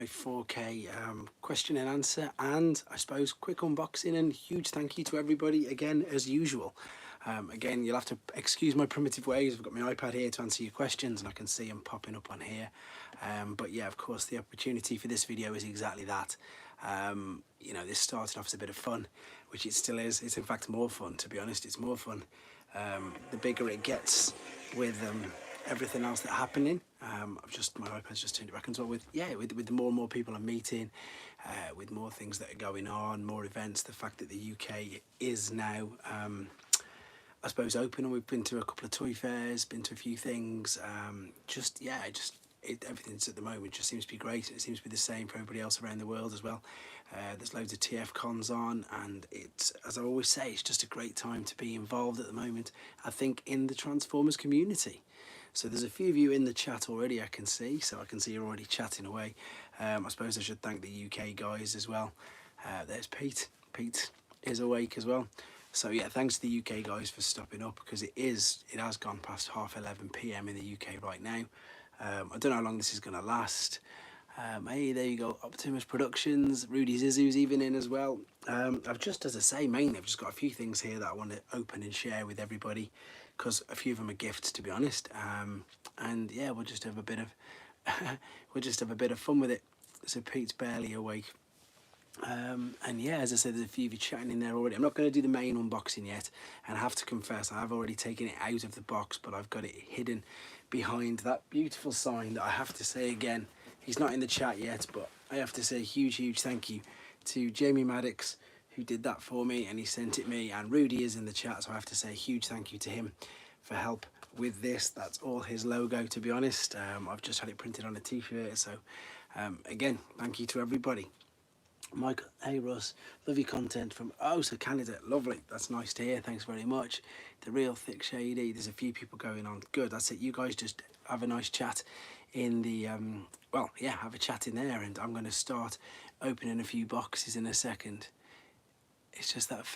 A 4K question and answer, and I suppose quick unboxing, and huge thank you to everybody again as usual. Again, you'll have to excuse my primitive ways. I've got my iPad here to answer your questions and I can see them popping up on here. But yeah, of course the opportunity for this video is exactly that. You know, this started off as a bit of fun, which it still is. It's in fact more fun, to be honest. It's more fun the bigger it gets with everything else that's happening. My iPad's just turned it back on. So with the more and more people I'm meeting, with more things that are going on, more events, the fact that the UK is now I suppose open, and we've been to a couple of toy fairs, been to a few things. Everything's at the moment just seems to be great. It seems to be the same for everybody else around the world as well. There's loads of TF cons on, and it's, as I always say, it's just a great time to be involved at the moment, I think, in the Transformers community. So there's a few of you in the chat already, I can see, so I can see you're already chatting away. I suppose I should thank the UK guys as well. There's Pete. Pete is awake as well. So yeah, thanks to the UK guys for stopping up, because it has gone past 11:30 PM in the UK right now. I don't know how long this is going to last. Hey, there you go, Optimus Productions, Rudy Zizou's even in as well. I've just, as I say, mainly I've just got a few things here that I want to open and share with everybody, because a few of them are gifts, to be honest. And yeah, we'll just have a bit of fun with it. So Pete's barely awake. And yeah, as I said, there's a few of you chatting in there already. I'm not going to do the main unboxing yet, and I have to confess, I have already taken it out of the box, but I've got it hidden behind that beautiful sign that I have to say again, he's not in the chat yet, but I have to say a huge thank you to Jamie Maddox, who did that for me, and he sent it me, and Rudy is in the chat, so I have to say a huge thank you to him for help with this. That's all his logo, to be honest. I've just had it printed on a t-shirt, so again, thank you to everybody. Michael, hey Russ, love your content from Canada, lovely, that's nice to hear, thanks very much. The Real Thick Shady, there's a few people going on, good, that's it, you guys just have a nice chat in the, have a chat in there, and I'm going to start opening a few boxes in a second. It's just that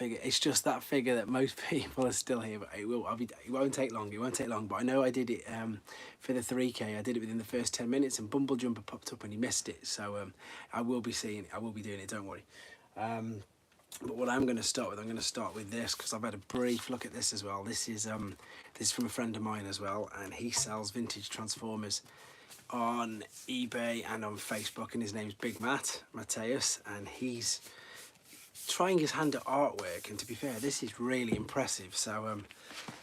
figure that most people are still here, but it won't take long, but I know I did it for the 3K. I did it within the first 10 minutes, and Bumble Jumper popped up and he missed it, so I will be doing it, don't worry. But what I'm going to start with this, because I've had a brief look at this as well. This is from a friend of mine as well, and he sells vintage Transformers on eBay and on Facebook, and his name's Big Mateus, and he's trying his hand at artwork, and to be fair, this is really impressive. So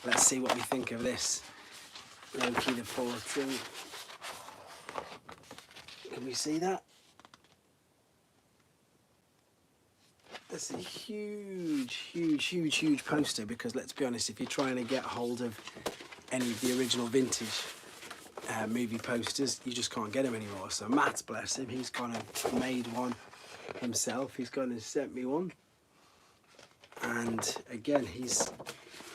let's see what we think of this. Loki the 14. Can we see that? That's a huge poster, because let's be honest, if you're trying to get hold of any of the original vintage movie posters, you just can't get them anymore. So Matt, bless him, he's kind of made one himself. He's gone and sent me one, and again, it's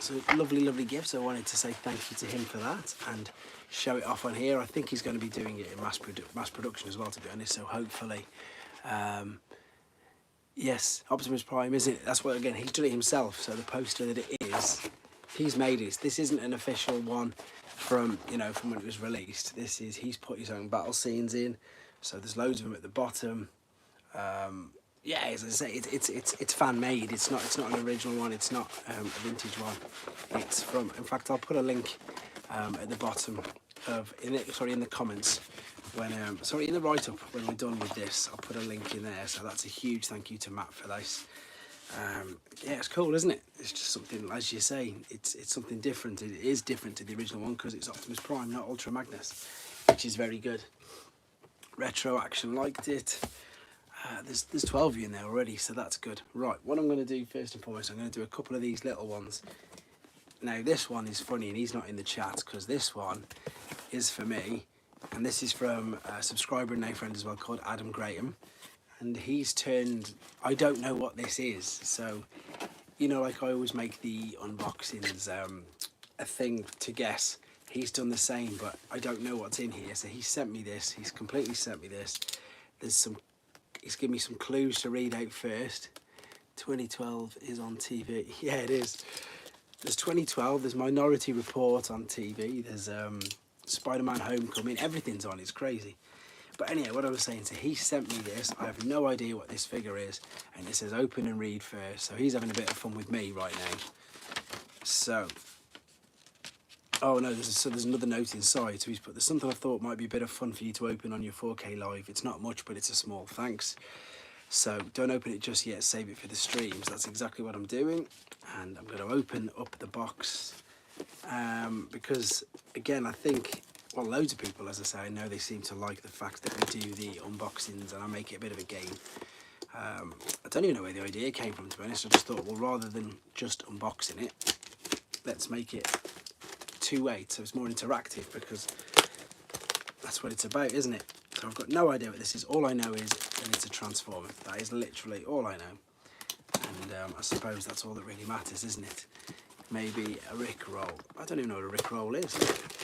a lovely gift, so I wanted to say thank you to him for that and show it off on here. I think he's going to be doing it in mass production as well, to be honest, so hopefully yes, Optimus Prime, isn't it? That's what, again, he's done it himself, so the poster that it is, he's made it. This isn't an official one from when it was released. He's put his own battle scenes in, so there's loads of them at the bottom. Yeah, as I say, it's fan made. It's not an original one. It's not a vintage one. It's from. In fact, I'll put a link at the bottom in the comments when in the write up when we're done with this. I'll put a link in there. So that's a huge thank you to Matt for this. Yeah, it's cool, isn't it? It's just something, as you say, it's something different. It is different to the original one because it's Optimus Prime, not Ultra Magnus, which is very good. Retro Action liked it. There's 12 of you in there already, so that's good. Right, what I'm going to do first and foremost, I'm going to do a couple of these little ones. Now, this one is funny, and he's not in the chat, because this one is for me, and this is from a subscriber and now friend as well called Adam Graham, and he's turned, I don't know what this is, so, like I always make the unboxings a thing to guess. He's done the same, but I don't know what's in here, so he sent me this. He's completely sent me this. He's given me some clues to read out first. 2012 is on TV. Yeah, it is. There's 2012, there's Minority Report on TV, there's Spider-Man Homecoming, everything's on, it's crazy. But anyway, what I was saying, so he sent me this. I have no idea what this figure is, and it says open and read first. So he's having a bit of fun with me right now. So, oh no, there's another note inside. So he's put, there's something I thought might be a bit of fun for you to open on your 4K live. It's not much, but it's a small thanks. So don't open it just yet, save it for the streams. That's exactly what I'm doing. And I'm going to open up the box because, again, I think, well, loads of people, as I say, I know they seem to like the fact that we do the unboxings and I make it a bit of a game. I don't even know where the idea came from, to be honest. I just thought, well, rather than just unboxing it, let's make it two-way, so it's more interactive, because that's what it's about, isn't it? So I've got no idea what this is. All I know is that it's a transformer. That is literally all I know. And I suppose that's all that really matters, isn't it? Maybe a Rickroll. I don't even know what a Rickroll is.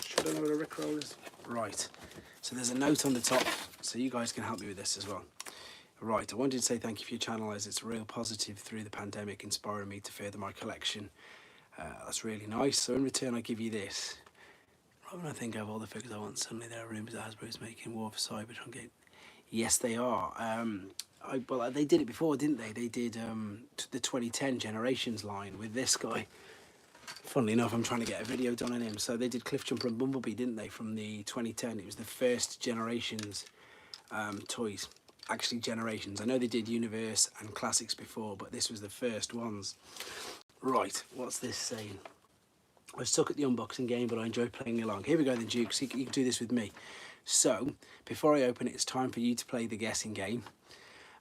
Should I know what a Rickroll is? Right. So there's a note on the top, so you guys can help me with this as well. Right, I wanted to say thank you for your channel, as it's a real positive through the pandemic, inspiring me to further my collection. That's really nice. So in return, I give you this. Right when I think of all the figures I want, suddenly there are rumours that Hasbro's making War for Cybertron game. Yes, they are. Well, they did it before, didn't they? They did the 2010 Generations line with this guy. Funnily enough, I'm trying to get a video done on him. So they did Cliffjumper and Bumblebee, didn't they, from the 2010? It was the first Generations toys. Actually, Generations. I know they did Universe and Classics before, but this was the first ones. Right, what's this saying? I was stuck at the unboxing game, but I enjoyed playing along. Here we go then, Dukes. You can do this with me. So, before I open it, it's time for you to play the guessing game.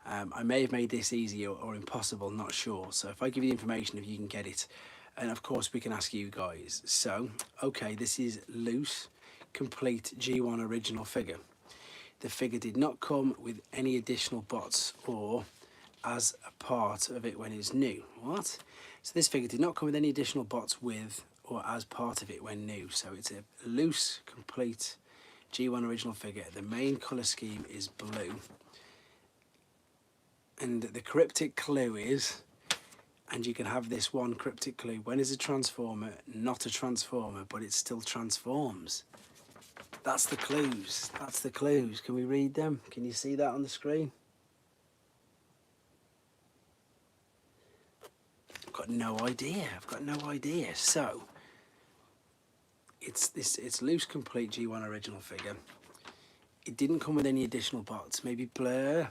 I may have made this easy or impossible, not sure. So if I give you the information, if you can get it. And of course, we can ask you guys. So, okay, this is loose, complete G1 original figure. The figure did not come with any additional bots or as a part of it when it's new. What? So this figure did not come with any additional bots with or as part of it when new. So it's a loose, complete G1 original figure. The main colour scheme is blue. And the cryptic clue is, and you can have this one cryptic clue, when is a transformer not a transformer, but it still transforms? That's the clues. That's the clues. Can we read them? Can you see that on the screen? I've got no idea. I've got no idea. So it's loose, complete G1 original figure. It didn't come with any additional bots. Maybe Blur.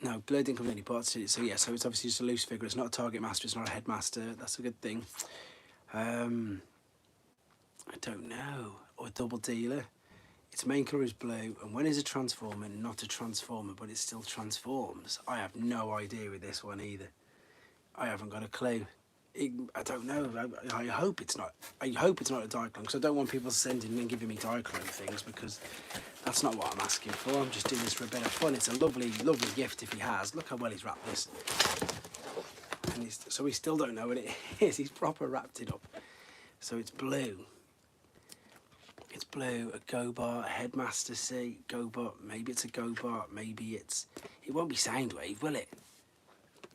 No, Blur didn't come with any bots, did it? So yeah, so it's obviously just a loose figure. It's not a target master. It's not a headmaster. That's a good thing. I don't know. Or a double dealer. Its main colour is blue, and when is a transformer not a transformer, but it still transforms? I have no idea with this one either. I haven't got a clue. I don't know. I hope it's not. I hope it's not a Diaclone, because I don't want people sending me and giving me Diaclone things, because that's not what I'm asking for. I'm just doing this for a bit of fun. It's a lovely, lovely gift if he has. Look how well he's wrapped this. And so we still don't know what it is. He's proper wrapped it up. So it's blue. It's blue, a Gobart, a Headmaster C, Gobart, maybe it's a Gobart, maybe it's... It won't be Soundwave, will it?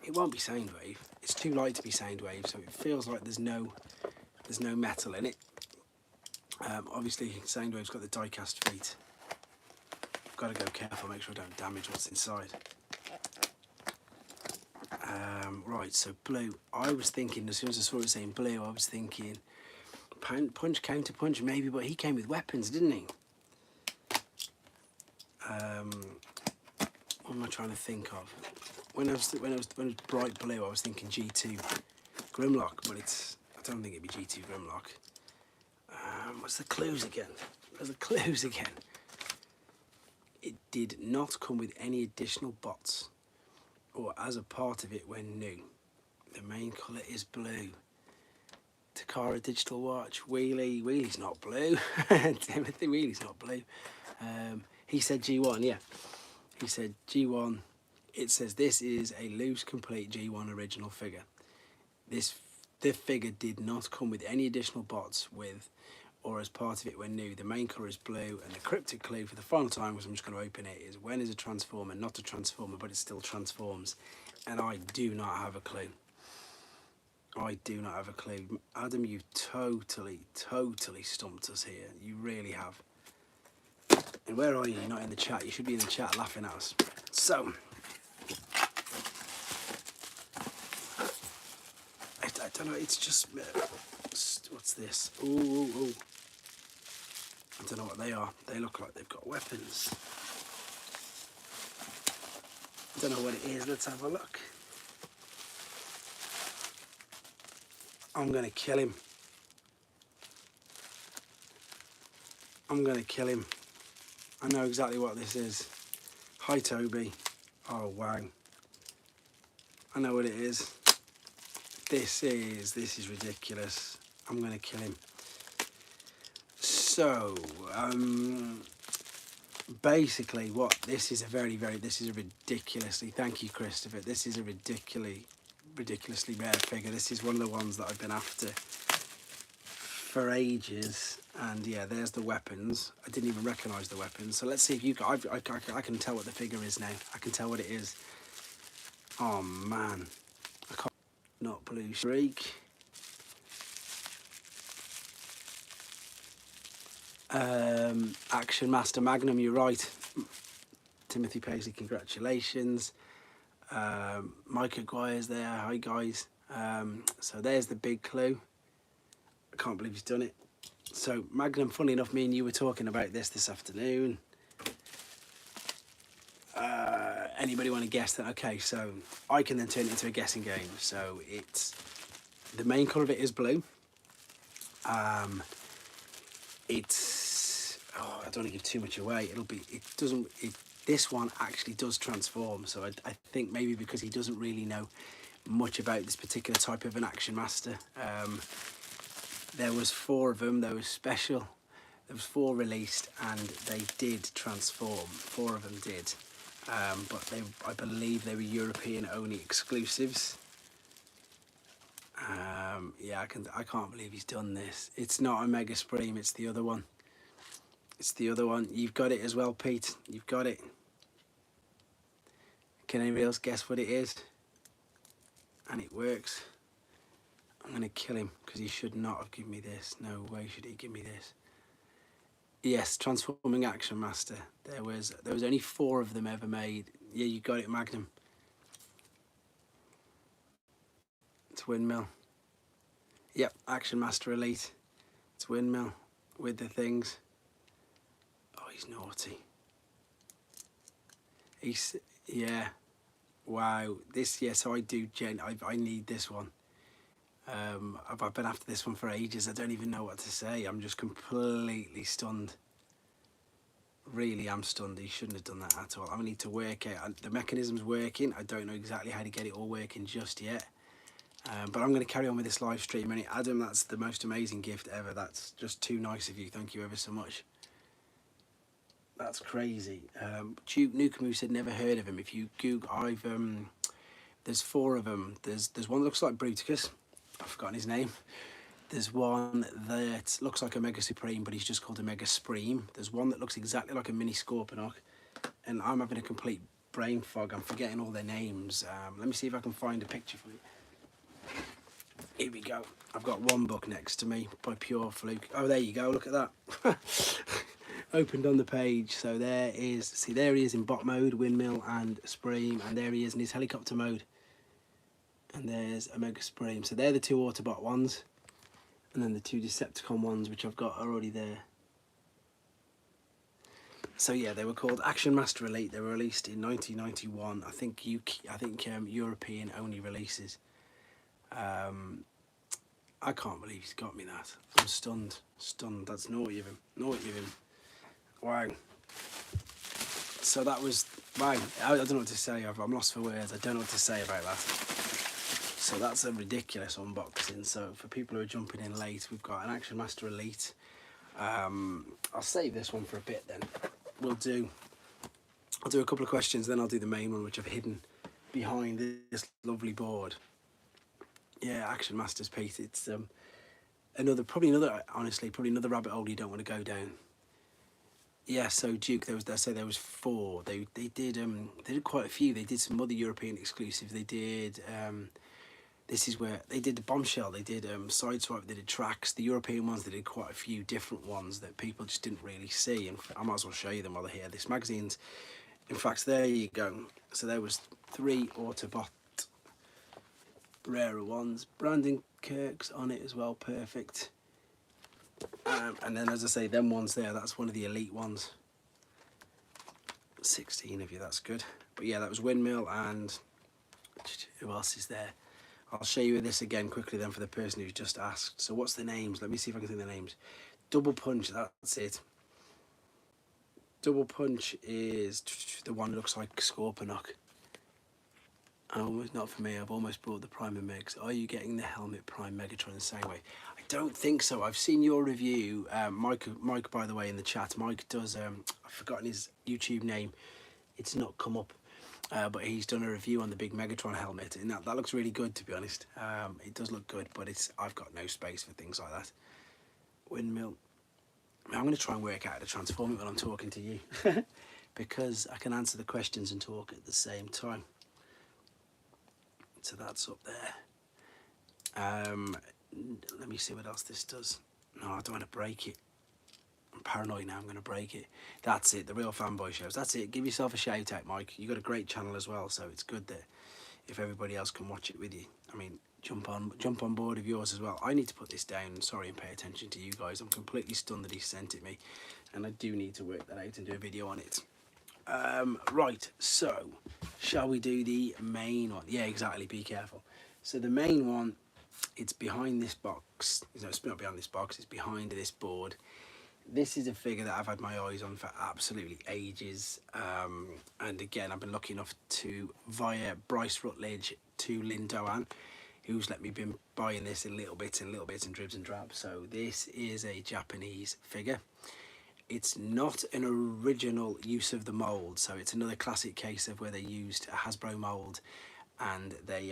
It won't be Soundwave. It's too light to be Soundwave, so it feels like there's no metal in it. Obviously, Soundwave's got the die-cast feet. I've got to go careful, make sure I don't damage what's inside. Right, so blue. I was thinking, as soon as I saw it saying blue, I was thinking... Punch, counter punch, maybe, but he came with weapons, didn't he? What am I trying to think of? When it was bright blue, I was thinking G2 Grimlock, but I don't think it'd be G2 Grimlock. What's the clues again? Where's the clues again? It did not come with any additional bots or as a part of it when new. The main colour is blue. Takara digital watch. Wheelie's not blue. Timothy Wheelie's not blue. He said G1, yeah. He said G1. It says this is a loose, complete G1 original figure. This figure did not come with any additional bots with or as part of it when new. The main colour is blue, and the cryptic clue for the final time, which I'm just going to open it, is when is a transformer not a transformer, but it still transforms. And I do not have a clue. I do not have a clue. Adam, you've totally stumped us here. You really have. And where are you? You're not in the chat. You should be in the chat laughing at us. So, I don't know. It's just what's this? Ooh. I don't know what they are. They look like they've got weapons. I don't know what it is. Let's have a look. I'm gonna kill him. I'm gonna kill him. I know exactly what this is. Hi Toby. Oh wow. I know what it is. This is ridiculous. I'm gonna kill him. So basically what this is this is a ridiculously, thank you Christopher, this is a ridiculously rare figure. This is one of the ones that I've been after for ages, and yeah, there's the weapons. I didn't even recognize the weapons, so let's see if you I can tell what the figure is now. I can tell what it is. Oh man, I can't. Not blue streak. Action Master Magnum, you're right. Timothy Paisley, congratulations. Mike Aguire's there, hi guys. So there's the big clue. I can't believe he's done it. So Magnum, funny enough, me and you were talking about this afternoon. Anybody want to guess that? Okay, so I can then turn it into a guessing game. So it's, the main colour of it is blue. It's, oh, I don't want to give too much away. This one actually does transform. So I think maybe because he doesn't really know much about this particular type of an Action Master. There was 4 of them. There was special. There was 4 released, and they did transform. 4 of them did, but I believe they were European only exclusives. Yeah, I can't believe he's done this. It's not a Mega Supreme. It's the other one. It's the other one. You've got it as well, Pete. You've got it. Can anybody else guess what it is? And it works. I'm going to kill him because he should not have given me this. No way should he give me this. Yes, Transforming Action Master. There was only 4 of them ever made. Yeah, you got it, Magnum. It's Windmill. Yep, Action Master Elite. It's Windmill with the things. Oh, he's naughty. Yeah. Wow. This, yes, so I do, I need this one. I've been after this one for ages. I don't even know what to say. I'm just completely stunned. Really am stunned. He shouldn't have done that at all. I need to work out. The mechanism's working. I don't know exactly how to get it all working just yet. But I'm going to carry on with this live stream. And Adam, that's the most amazing gift ever. That's just too nice of you. Thank you ever so much. That's crazy. Duke Nukem said never heard of him. If you Google, there's 4 of them. There's one that looks like Bruticus. I've forgotten his name. There's one that looks like a Mega Supreme, but he's just called a Mega Supreme. There's one that looks exactly like a mini Scorponok, and I'm having a complete brain fog. I'm forgetting all their names. Let me see if I can find a picture for you. Here we go. I've got one book next to me by pure fluke. Oh, there you go. Look at that. Opened on the page. So there is. See, there he is in bot mode, Windmill and Supreme, and there he is in his helicopter mode. And there's a Mega Supreme. So they're the 2 Autobot ones. And then the 2 Decepticon ones, which I've got, are already there. So yeah, they were called Action Master Elite. They were released in 1991. I think European only releases. I can't believe he's got me that. I'm stunned. Stunned. That's naughty of him. Naughty of him. Wow. So that was, wow. I don't know what to say. I'm lost for words. I don't know what to say about that. So that's a ridiculous unboxing. So for people who are jumping in late, we've got an Action Master Elite. I'll save this one for a bit then. I'll do a couple of questions, then I'll do the main one, which I've hidden behind this lovely board. Yeah, Action Masters, Pete. It's probably another rabbit hole you don't want to go down. Yeah, so Duke, there was 4. They did quite a few. They did some other European exclusives. They did this is where they did the bombshell, they did sideswipe, they did tracks. The European ones, they did quite a few different ones that people just didn't really see, and I might as well show you them while they're here. This magazine's, in fact, there you go. So there was 3 Autobot rarer ones. Brandon Kirk's on it as well, perfect. And then, as I say, them ones there, that's one of the elite ones. 16 of you, that's good. But yeah, that was Windmill, and who else is there? I'll show you this again quickly then for the person who's just asked. So what's the names? Let me see if I can think of the names. Double Punch, that's it. Double Punch is the one that looks like Scorponok. Not for me, I've almost bought the Prime and Megs. Are you getting the Helmet Prime Megatron the same way? I don't think so. I've seen your review. Mike, by the way, in the chat. Mike does, I've forgotten his YouTube name. It's not come up. But he's done a review on the big Megatron helmet, and that looks really good, to be honest. It does look good, but I've got no space for things like that. Windmill. I'm going to try and work out how to transform it when I'm talking to you, because I can answer the questions and talk at the same time. So that's up there. Let me see what else this does. No, I don't want to break it. I'm paranoid now, I'm going to break it. That's it, the Real Fanboy Shows. That's it. Give yourself a shout out, Mike. You've got a great channel as well, so it's good that if everybody else can watch it with you. I mean, jump on board of yours as well. I need to put this down, sorry, and pay attention to you guys. I'm completely stunned that he sent it me, and I do need to work that out and do a video on it. Right, so shall we do the main one? Yeah, exactly, be careful. So the main one, it's behind this box. No, it's not behind this box, it's behind this board. This is a figure that I've had my eyes on for absolutely ages, and again, I've been lucky enough to, via Bryce Rutledge to Lynn Doan, who's let me been buying this in little bits and dribs and drabs. So this is a Japanese figure. It's not an original use of the mould, so it's another classic case of where they used a Hasbro mould and they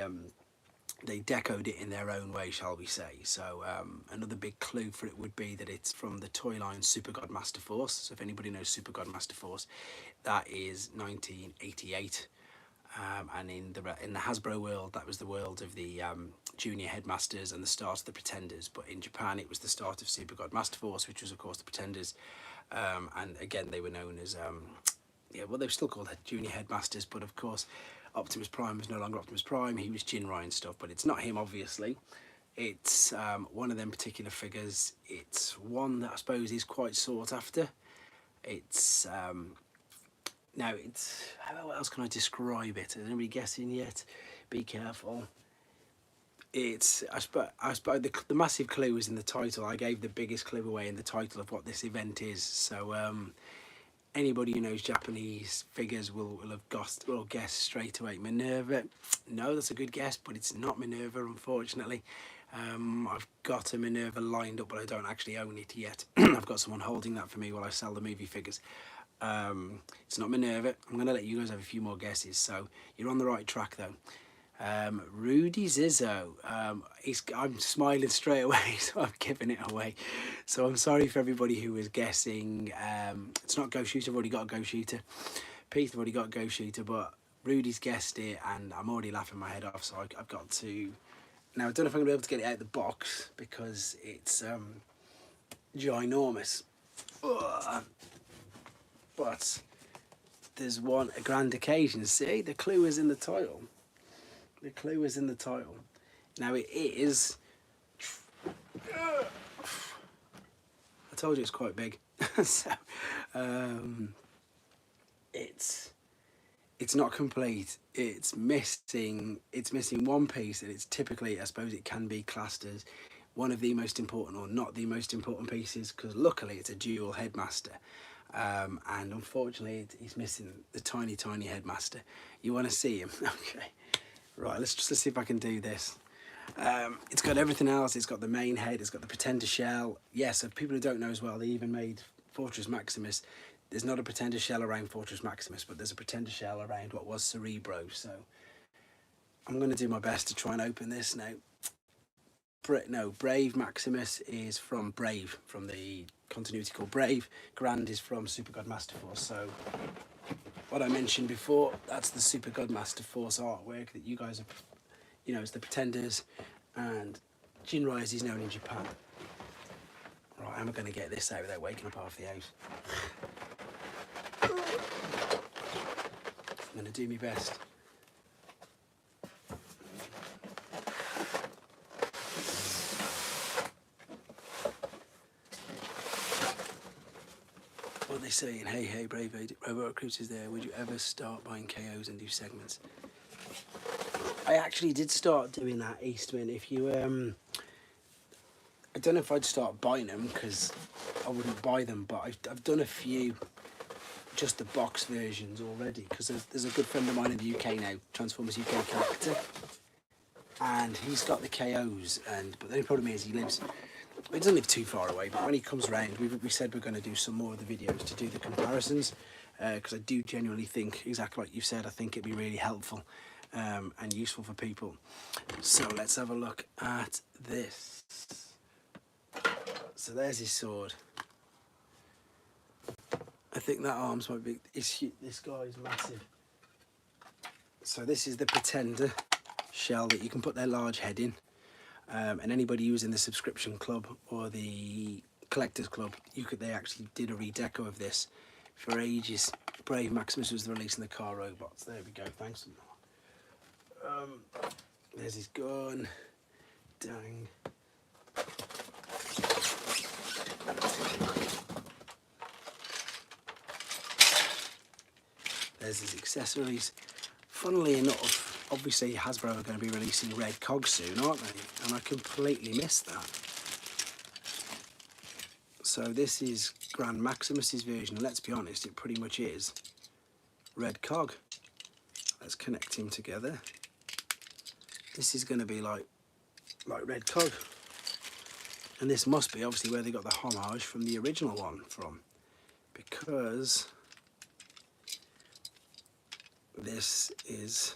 decoed it in their own way, shall we say. So another big clue for it would be that it's from the toy line Super God Master Force. So if anybody knows Super God Master Force, that is 1988. And in the Hasbro world, that was the world of the Junior Headmasters and the start of the Pretenders. But in Japan, it was the start of Super God Master Force, which was, of course, the Pretenders. And again, they were known as, yeah, well, they were still called Junior Headmasters, but of course, Optimus Prime was no longer Optimus Prime. He was Jinrai and stuff, but it's not him, obviously. It's one of them particular figures. It's one that I suppose is quite sought after. It's now it's, how else can I describe it? Is anybody guessing yet? Be careful. It's, I suppose the massive clue is in the title. I gave the biggest clue away in the title of what this event is. So anybody who knows Japanese figures will guess straight away. Minerva. No, that's a good guess, but it's not Minerva, unfortunately. I've got a Minerva lined up, but I don't actually own it yet. I've got someone holding that for me while I sell the movie figures. It's not Minerva. I'm going to let you guys have a few more guesses. So you're on the right track, though. Rudy Zizzo. I'm smiling straight away, so I'm giving it away. So I'm sorry for everybody who was guessing. It's not Ghost Shooter. I've already got a Ghost Shooter. Pete, I've already got a Ghost Shooter, but Rudy's guessed it, and I'm already laughing my head off. So I've got to. Now I don't know if I'm gonna be able to get it out of the box because it's ginormous. But there's a grand occasion. See, the clue is in the title. The clue is in the title. Now it is. I told you it's quite big. So it's not complete. It's missing one piece, and it's typically, I suppose it can be classed as one of the most important or not the most important pieces, because luckily it's a dual headmaster. And unfortunately he's missing the tiny headmaster. You want to see him? Okay. Right, let's see if I can do this. It's got everything else. It's got the main head. It's got the Pretender shell. Yes, so people who don't know as well, they even made Fortress Maximus. There's not a Pretender shell around Fortress Maximus, but there's a Pretender shell around what was Cerebro. So I'm going to do my best to try and open this now. Brave Maximus is from Brave, from the continuity called Brave. Grand is from Super God Master Force. So what I mentioned before, that's the Super God Master Force artwork that you guys have you know, it's the Pretenders and Jinrai as he's known in Japan. Right, how am I going to get this out without waking up half the house? I'm going to do my best. What they saying? Hey, hey, brave robot recruiters there. Would you ever start buying KOs and do segments? I actually did start doing that, Eastman. If you, I don't know if I'd start buying them because I wouldn't buy them, but I've done a few, just the box versions already, because there's a good friend of mine in the UK now, Transformers UK collector, and he's got the KOs, but the only problem is he doesn't live too far away, but when he comes around, we said we're going to do some more of the videos to do the comparisons, because I do genuinely think, exactly like you said, I think it'd be really helpful and useful for people. So let's have a look at this. So there's his sword. I think that arm's might be, this guy's massive. So this is the Pretender shell that you can put their large head in. And anybody who's in the subscription club or the collectors club, they actually did a redeco of this for ages. Brave Maximus was releasing the car robots. There we go, thanks. There's his gun. Dang. There's his accessories. Funnily enough, obviously Hasbro are going to be releasing red cogs soon, aren't they? And I completely missed that. So this is Grand Maximus's version, and let's be honest, it pretty much is red cog. Let's connect him together. This is going to be like red cog. And this must be obviously where they got the homage from the original one from, because this is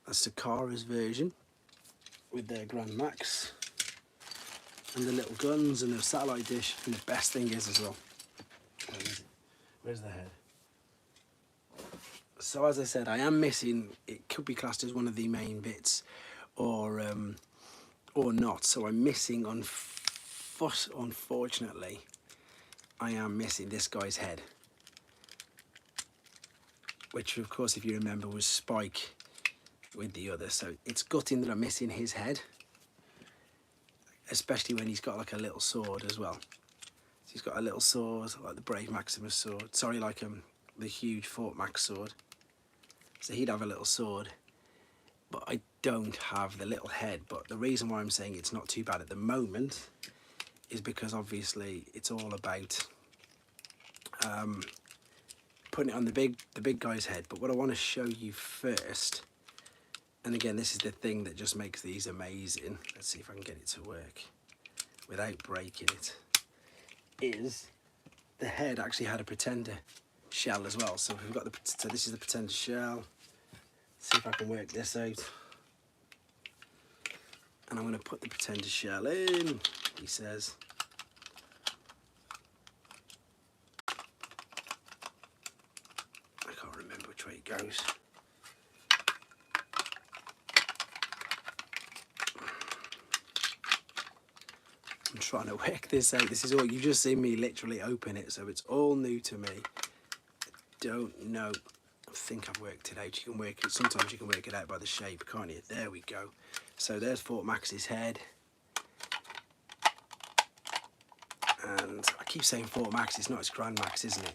Takara's version with their Grand Max and the little guns and the satellite dish, and the best thing is as well, where is it? Where's the head? So as I said, I am missing, it could be classed as one of the main bits or not, so I'm missing unfortunately I am missing this guy's head, which of course if you remember was Spike with the other, so it's gutting that I'm missing his head, especially when he's got like a little sword as well. So he's got a little sword like the Brave Maximus sword, sorry, like the huge Fort Max sword, so he'd have a little sword, but I don't have the little head. But the reason why I'm saying it's not too bad at the moment is because obviously it's all about putting it on the big guy's head. But what I want to show you first, and again this is the thing that just makes these amazing, let's see if I can get it to work without breaking it, is the head actually had a Pretender shell as well. So we've got so this is the Pretender shell. Let's see if I can work this out. And I'm going to put the Pretender shell in, he says. I can't remember which way it goes. I'm trying to work this out. This is all, you've just seen me literally open it, so it's all new to me. I don't know. I think I've worked it out. You can work it, sometimes you can work it out by the shape, can't you? There we go. So there's Fort Max's head. And I keep saying Fort Max, it's not, it's Grand Max, isn't it?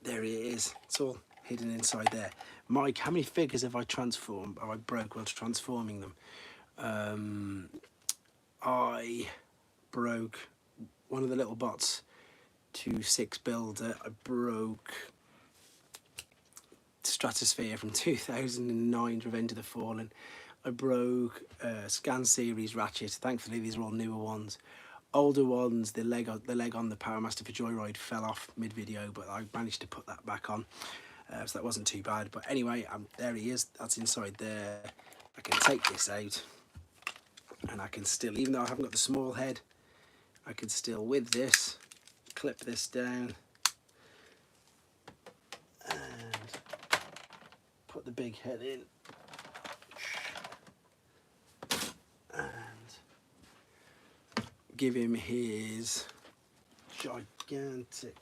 There it is. It's all hidden inside there. Mike, how many figures have I transformed? Have I broke whilst transforming them? I broke one of the little bots to 6 builder. I broke Stratosphere from 2009, Revenge of the Fallen. I broke Scan Series Ratchet. Thankfully these are all newer ones. Older ones, the leg on the Power Master for Joyride fell off mid-video, but I managed to put that back on, so that wasn't too bad. But anyway, there he is, that's inside there. I can take this out, and I can still, even though I haven't got the small head, I can still, with this, clip this down, and put the big head in. give him his gigantic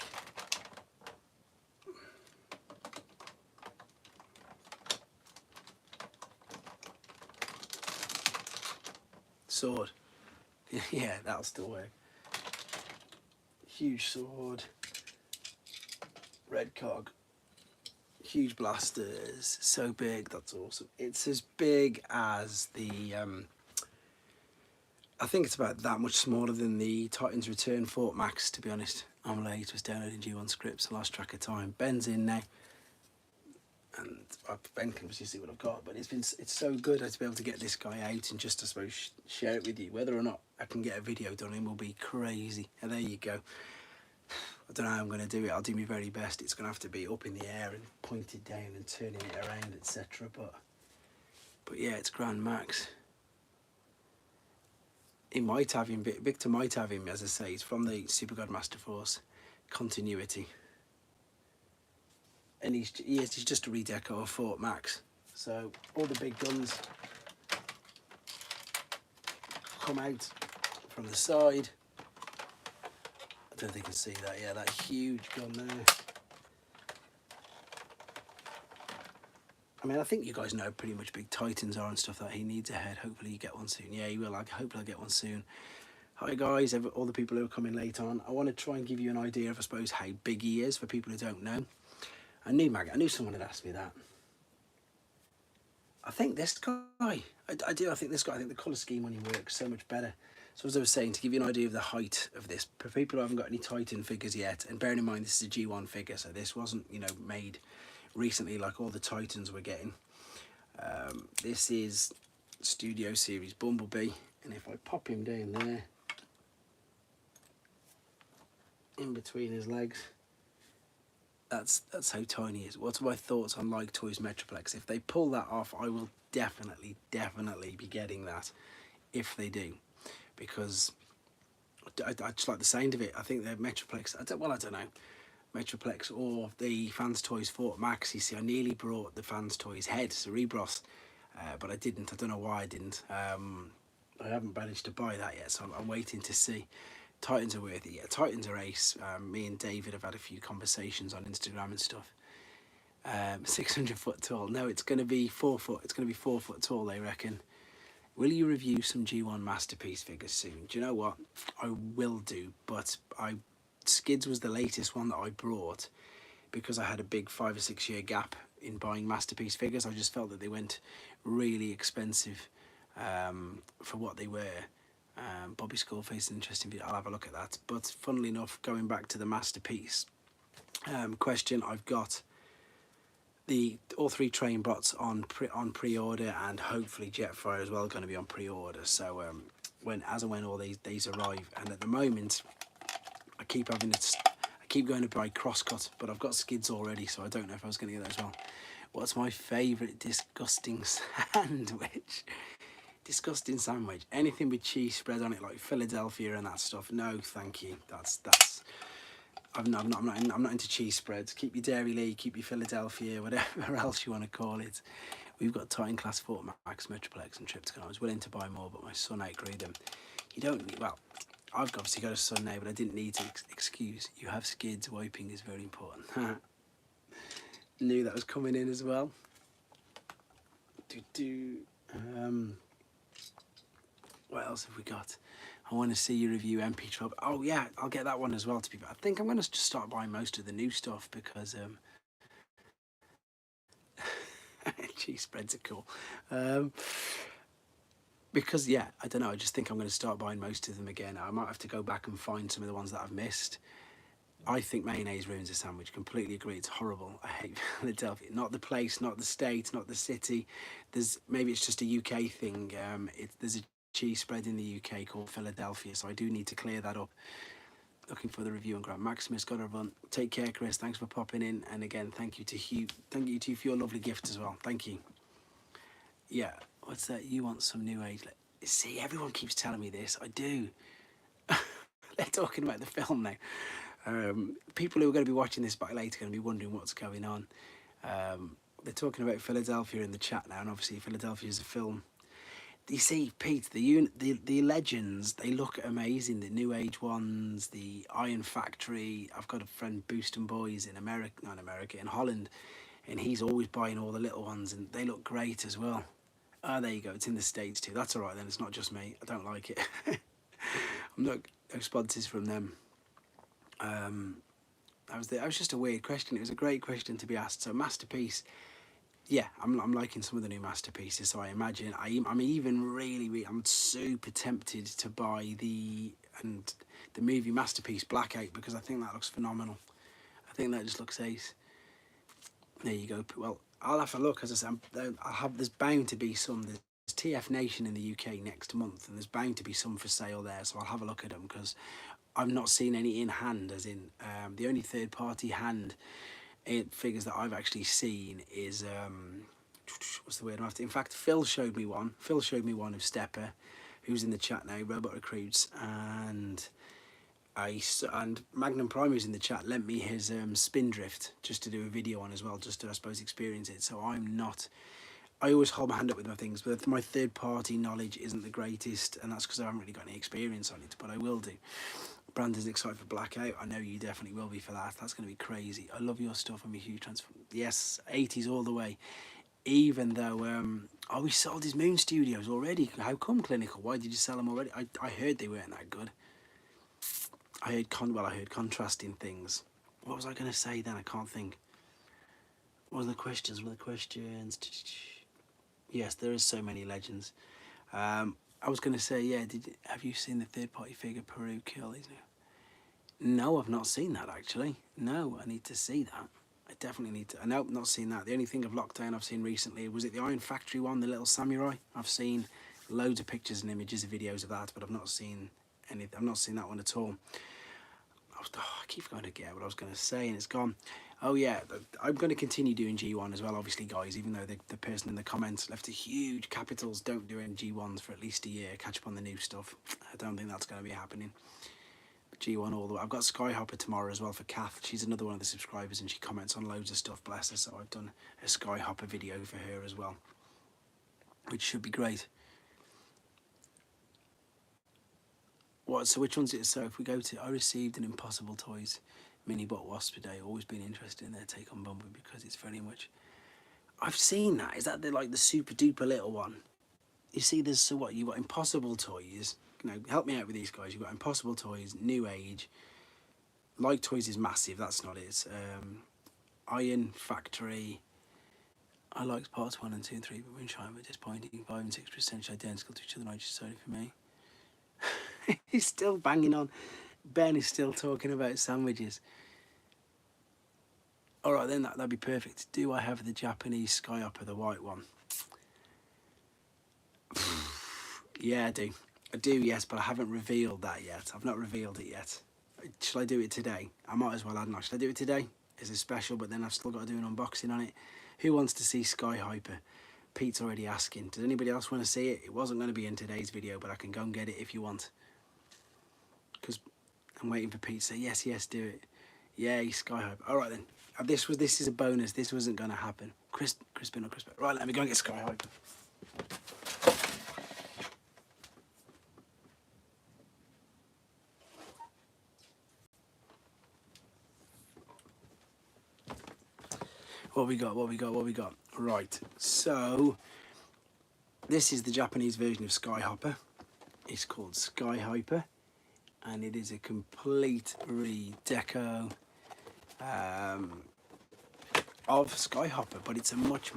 sword. Yeah, that'll still work. Huge sword, red cog, huge blasters, so big, that's awesome. It's as big as the I think it's about that much smaller than the Titan's Return Fort Max, to be honest. I'm late, was downloading G1 scripts, I lost track of time. Ben's in now, and Ben can obviously see what I've got, but it's so good to be able to get this guy out and just, I suppose, share it with you. Whether or not I can get a video done in will be crazy. And there you go. I don't know how I'm going to do it. I'll do my very best. It's going to have to be up in the air and pointed down and turning it around, etc. But yeah, it's Grand Max. He might have him, Victor might have him, as I say. It's from the Super God Master Force continuity. And he's just a redeco of Fort Max. So all the big guns come out from the side. I don't think you can see that. Yeah, that huge gun there. I mean, I think you guys know how pretty much big Titans are and stuff that he needs a head. Hopefully you get one soon. Yeah, he will. Hopefully I'll get one soon. Hi guys, all the people who are coming late on. I want to try and give you an idea of, I suppose, how big he is for people who don't know. I knew someone had asked me that. I think this guy, I think this guy, I think the colour scheme on him works so much better. So as I was saying, to give you an idea of the height of this, for people who haven't got any Titan figures yet, and bearing in mind this is a G1 figure, so this wasn't, you know, made recently like all the Titans we're getting. This is Studio Series Bumblebee, and if I pop him down there, in between his legs, that's how tiny he is. What's my thoughts on Like Toys Metroplex? If they pull that off, I will definitely be getting that, if they do, because I just like the sound of it. I think they're Metroplex, I don't know, Metroplex or the Fans Toys Fort Max. You see, I nearly brought the Fans Toys head, Cerebros, but I didn't. I don't know why I didn't. I haven't managed to buy that yet, so I'm waiting to see. Titans are worth it. Yeah, Titans are ace. Me and David have had a few conversations on Instagram and stuff. 600 foot tall. No, it's going to be 4 foot. It's going to be 4 foot tall, they reckon. Will you review some G1 Masterpiece figures soon? Do you know what? I will do, but Skids was the latest one that I brought because I had a big 5 or 6 year gap in buying Masterpiece figures. I just felt that they went really expensive for what they were. Bobby Skullface is an interesting video. I'll have a look at that. But funnily enough, going back to the Masterpiece question, I've got all 3 train bots on pre-order, and hopefully Jetfire as well going to be on pre-order. So when all these arrive, and at the moment I keep going to buy crosscut, but I've got Skids already, so I don't know if I was going to get that as well. What's my favourite disgusting sandwich? Disgusting sandwich. Anything with cheese spread on it, like Philadelphia and that stuff. No, thank you. I'm not into cheese spreads. Keep your Dairy Lee, keep your Philadelphia, whatever else you want to call it. We've got Titan Class Fort Max, Metroplex, and Tripticon. I was willing to buy more, but my son outgrew them. You don't need, well, I've obviously got a son now, but I didn't need to excuse. You have Skids. Wiping is very important. Knew that was coming in as well. What else have we got? I want to see you review MP12. Oh yeah, I'll get that one as well. To be, I think I'm going to just start buying most of the new stuff because cheese spreads are cool. Because yeah, I don't know. I just think I'm going to start buying most of them again. I might have to go back and find some of the ones that I've missed. I think mayonnaise ruins a sandwich. Completely agree. It's horrible. I hate Philadelphia. Not the place, not the state, not the city. Maybe it's just a UK thing. There's a cheese spread in the UK called Philadelphia, so I do need to clear that up. Looking for the review on Grant Maximus. Got to run. Take care, Chris. Thanks for popping in, and again, thank you to Hugh. Thank you to you for your lovely gift as well. Thank you. Yeah, what's that? You want some new age? See, everyone keeps telling me this. I do. They're talking about the film now. People who are going to be watching this back later are going to be wondering what's going on. They're talking about Philadelphia in the chat now, and obviously Philadelphia is a film. you see, Pete, the legends, they look amazing. The New Age ones, the Iron Factory. I've got a friend, Booston Boys, in America, not in America, in Holland, and he's always buying all the little ones, and they look great as well. Ah, there you go. It's in the States too. That's all right then. It's not just me. I don't like it. I'm not no sponsors from them. That was just a weird question. It was a great question to be asked. So masterpiece. Yeah, I'm liking some of the new masterpieces. So I imagine I'm even I'm super tempted to buy the movie masterpiece Blackout, because I think that looks phenomenal. I think that just looks ace. There you go. Well, I'll have a look. As I said, there's bound to be some. There's TF Nation in the UK next month, and there's bound to be some for sale there. So I'll have a look at them, because I've not seen any in hand. As in, the only third party hand figures that I've actually seen is what's the word? In fact, Phil showed me one. Phil showed me one of Stepper, who's in the chat now, Robot Recruits, and Magnum Prime, who's in the chat, lent me his Spindrift just to do a video on as well, just to, I suppose, experience it. So I always hold my hand up with my things, but my third party knowledge isn't the greatest, and that's because I haven't really got any experience on it, but I will do. Brandon's excited for Blackout. I know you definitely will be for that. That's going to be crazy. I love your stuff. I'm a huge transfer. Yes, 80s all the way. Even though, we sold his Moon Studios already. How come, Clinical? Why did you sell them already? I heard they weren't that good. I heard contrasting things. What was I going to say then? I can't think. What were the questions? Yes, there is so many legends. I was going to say, yeah, have you seen the third-party figure Peru kill? No, I've not seen that, actually. No, I need to see that. I definitely need to. No, not seen that. The only thing of Lockdown I've seen recently, was it the Iron Factory one, the little samurai? I've seen loads of pictures and images and videos of that, but I've not seen I've not seen that one at all. I keep going to get what I was going to say, and it's gone. Oh yeah, I'm going to continue doing G1 as well, obviously, guys, even though the person in the comments left a huge capitals, don't do any G1s for at least a year, catch up on the new stuff. I don't think that's going to be happening. But G1 all the way. I've got Skyhopper tomorrow as well for Kath. She's another one of the subscribers, and she comments on loads of stuff, bless her, so I've done a Skyhopper video for her as well, which should be great. So which one's it? So if we go to, I received an Impossible Toys mini bot wasp today. Always been interested in their take on Bumblebee, because it's very much. I've seen that. Is that the super duper little one? You see, so what? You got Impossible Toys. Help me out with these guys. You've got Impossible Toys, New Age. Like Toys is massive. That's not it. Iron Factory. I liked parts 1 and 2 and 3, but Moonshine were disappointing. 5 and 6 were essentially identical to each other. I just decided for me. He's still banging on. Ben is still talking about sandwiches. All right, then that'd be perfect. Do I have the Japanese Skyhopper, the white one? Yeah, I do. I do, yes, but I haven't revealed that yet. I've not revealed it yet. Shall I do it today? I might as well, hadn't I? Shall I do it today? It's a special, but then I've still got to do an unboxing on it. Who wants to see Skyhopper? Pete's already asking. Does anybody else want to see it? It wasn't going to be in today's video, but I can go and get it if you want. Because I'm waiting for Pete to say, yes, do it. Yay, Skyhopper. All right, then. This is a bonus. This wasn't going to happen. Crispin or Crispin. Right, let me go and get Skyhopper. What we got? Right, so this is the Japanese version of Skyhopper. It's called Skyhopper, and it is a complete redeco of Skyhopper, but it's a much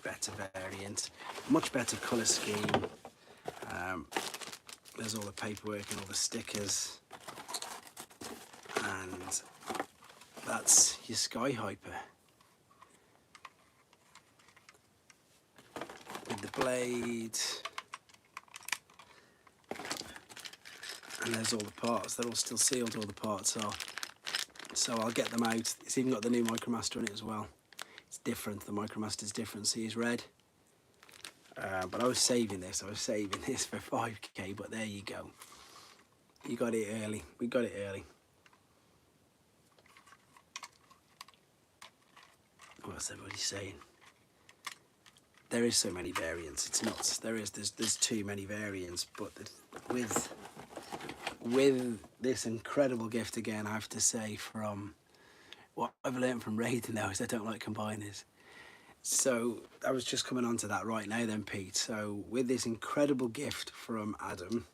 better variant, much better colour scheme. There's all the paperwork and all the stickers, and that's your Skyhopper with the blade, and there's all the parts. They're all still sealed, all the parts are. So I'll get them out. It's even got the new Micromaster in it as well. It's different. The Micromaster's different. See, it's red. But I was saving this for 5k. But there you go. You got it early. We got it early. What's everybody saying? there is so many variants. It's nuts. There's too many variants. But with this incredible gift again, I have to say, from what I've learned from raiding now, is I don't like combiners. So I was just coming on to that right now then, Pete. So with this incredible gift from Adam,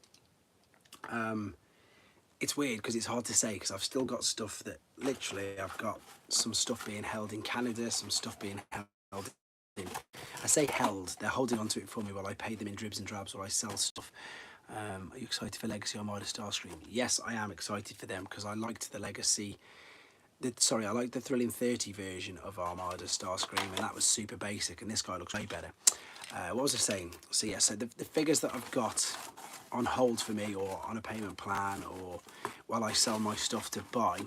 it's weird because it's hard to say, because I've still got stuff that literally, I've got some stuff being held in Canada, some stuff being held in, I say held, they're holding onto it for me while I pay them in dribs and drabs while I sell stuff. Are you excited for Legacy Armada Starscream? Yes, I am excited for them, because I liked the Legacy, I like the Thrilling 30 version of Armada Starscream, and that was super basic, and this guy looks way better. What was I saying? So yeah, so the figures that I've got on hold for me, or on a payment plan, or while I sell my stuff to buy,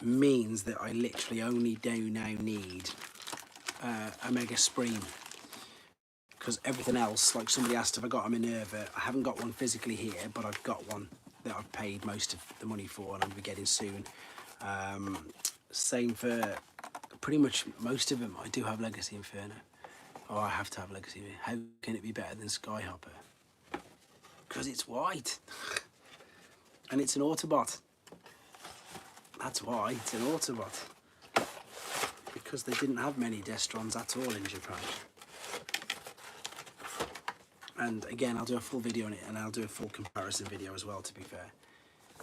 means that I literally only do now need a Mega Scream, because everything else, like somebody asked if I got a Minerva, I haven't got one physically here, but I've got one that I've paid most of the money for, and I'll be getting soon. Same for pretty much most of them. I do have Legacy Inferno. Oh, I have to have Legacy. How can it be better than Skyhopper? Because it's white. And it's an Autobot. That's why it's an Autobot. Because they didn't have many Destrons at all in Japan. And again, I'll do a full video on it, and I'll do a full comparison video as well, to be fair.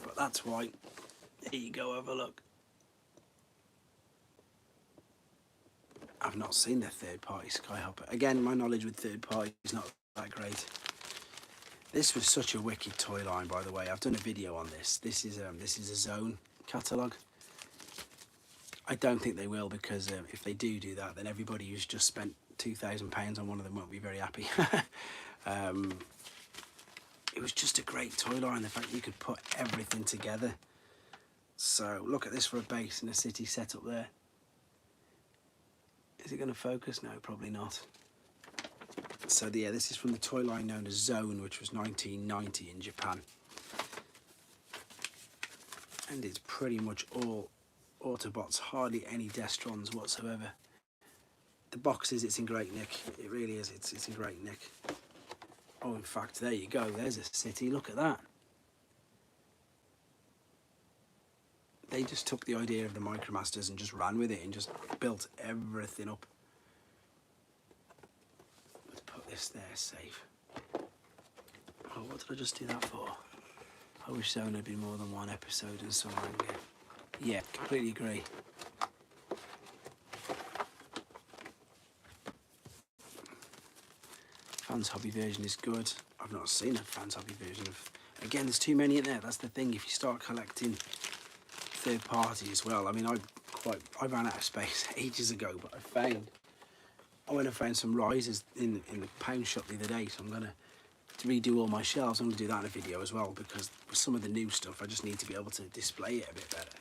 But that's why. There you go, have a look. I've not seen the third-party Skyhopper. Again, my knowledge with third-party is not that great. This was such a wicked toy line, by the way. I've done a video on this. This is a Zone catalogue. I don't think they will, because if they do that, then everybody who's just spent £2,000 on one of them won't be very happy. It was just a great toy line, the fact that you could put everything together. So look at this for a base and a city set up there. Is it going to focus? No, probably not. So yeah, this is from the toy line known as Zone, which was 1990 in Japan. And it's pretty much all Autobots, hardly any Destrons whatsoever. The boxes, it's in great nick. It really is, it's in great nick. Oh, in fact, there you go, there's a city, look at that. They just took the idea of the Micromasters and just ran with it and just built everything up. Let's put this there safe. Oh, what did I just do that for? I wish Zone had been more than one episode and some manga. Yeah, completely agree. Fans Hobby version is good. I've not seen a Fans Hobby version of... Again, there's too many in there. That's the thing. If you start collecting third party as well. I mean, I ran out of space ages ago, but I went and found some risers in the pound shop the other day, so I'm going to redo all my shelves. I'm going to do that in a video as well, because with some of the new stuff, I just need to be able to display it a bit better.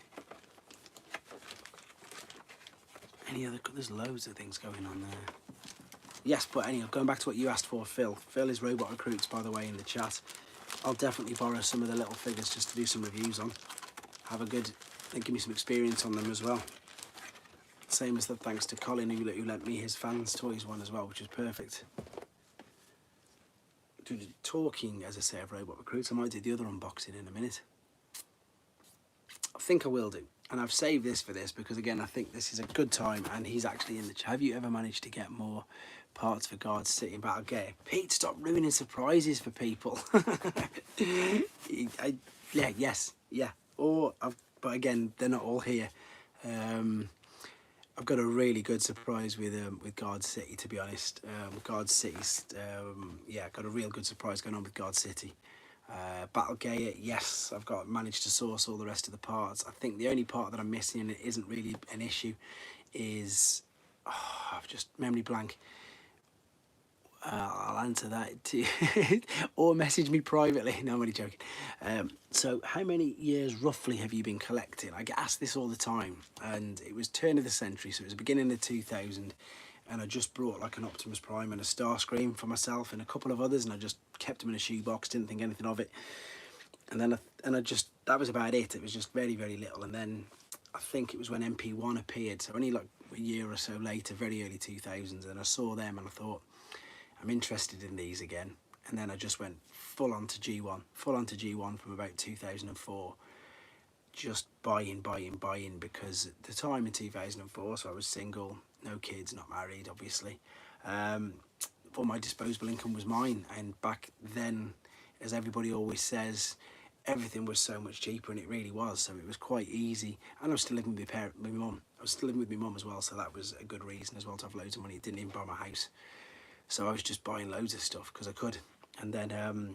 Any other... There's loads of things going on there. Yes, but anyhow, going back to what you asked for, Phil. Phil is Robot Recruits, by the way, in the chat. I'll definitely borrow some of the little figures just to do some reviews on. Have a good... and give me some experience on them as well. Same as the thanks to Colin, who lent me his Fans Toys one as well, which is perfect. Talking, as I say, of Robot Recruits, I might do the other unboxing in a minute. I think I will do. And I've saved this for this because, again, I think this is a good time, and he's actually in the chat. Have you ever managed to get more parts for Guard City in Battle Gate? Pete, stop ruining surprises for people. Yeah. But again, they're not all here. I've got a really good surprise with Guard City, to be honest. Guard City's, got a real good surprise going on with Guard City. Battlegate, yes, I've managed to source all the rest of the parts. I think the only part that I'm missing, and it isn't really an issue, is I've just memory blank. I'll answer that too. Or message me privately. No, I'm only joking. So how many years roughly have you been collecting? I get asked this all the time, and it was turn of the century, so it was the beginning of 2000, and I just brought like an Optimus Prime and a Starscream for myself and a couple of others, and I just kept them in a shoebox, didn't think anything of it. And then that was about it. It was just very, very little. And then I think it was when MP1 appeared, so only like a year or so later, very early 2000s, and I saw them and I thought, I'm interested in these again. And then I just went full on to G1 from about 2004, just buying, because at the time in 2004, so I was single, no kids, not married, obviously. All my disposable income was mine, and back then, as everybody always says, everything was so much cheaper, and it really was. So it was quite easy, and I was still living with my mum. I was still living with my mum as well, so that was a good reason as well to have loads of money. It didn't even buy my house, so I was just buying loads of stuff because I could. And then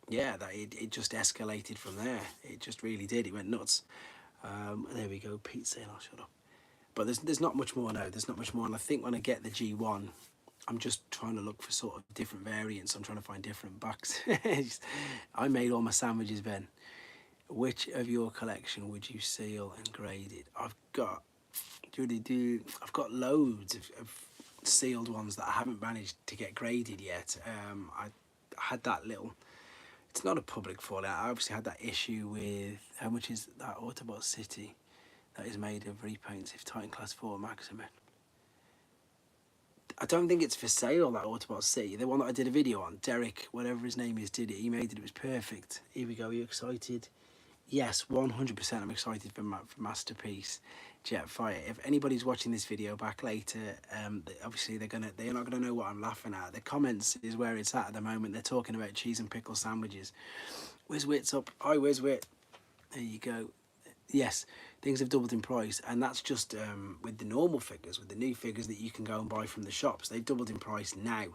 yeah, it just escalated from there. It just really did. It went nuts. There we go, Pete saying I'll shut up. But there's not much more now. There's not much more, and I think when I get the G1, I'm just trying to look for sort of different variants. I'm trying to find different backs. I made all my sandwiches, Ben. Which of your collection would you seal and grade it? I've got loads of sealed ones that I haven't managed to get graded yet. I had that little, it's not a public fallout. I obviously had that issue with, how much is that Autobot City that is made of repaints if Titan Class 4 maximum? I don't think it's for sale, that Autobot City. The one that I did a video on, Derek, whatever his name is, did it. He made it. It was perfect. Here we go. Are you excited? Yes, 100%. I'm excited for Masterpiece Jetfire. If anybody's watching this video back later, obviously they're not gonna know what I'm laughing at. The comments is where it's at the moment. They're talking about cheese and pickle sandwiches. Wizwit's up. Hi, Wizwit. There you go. Yes, things have doubled in price, and that's just with the normal figures, with the new figures that you can go and buy from the shops. They've doubled in price now.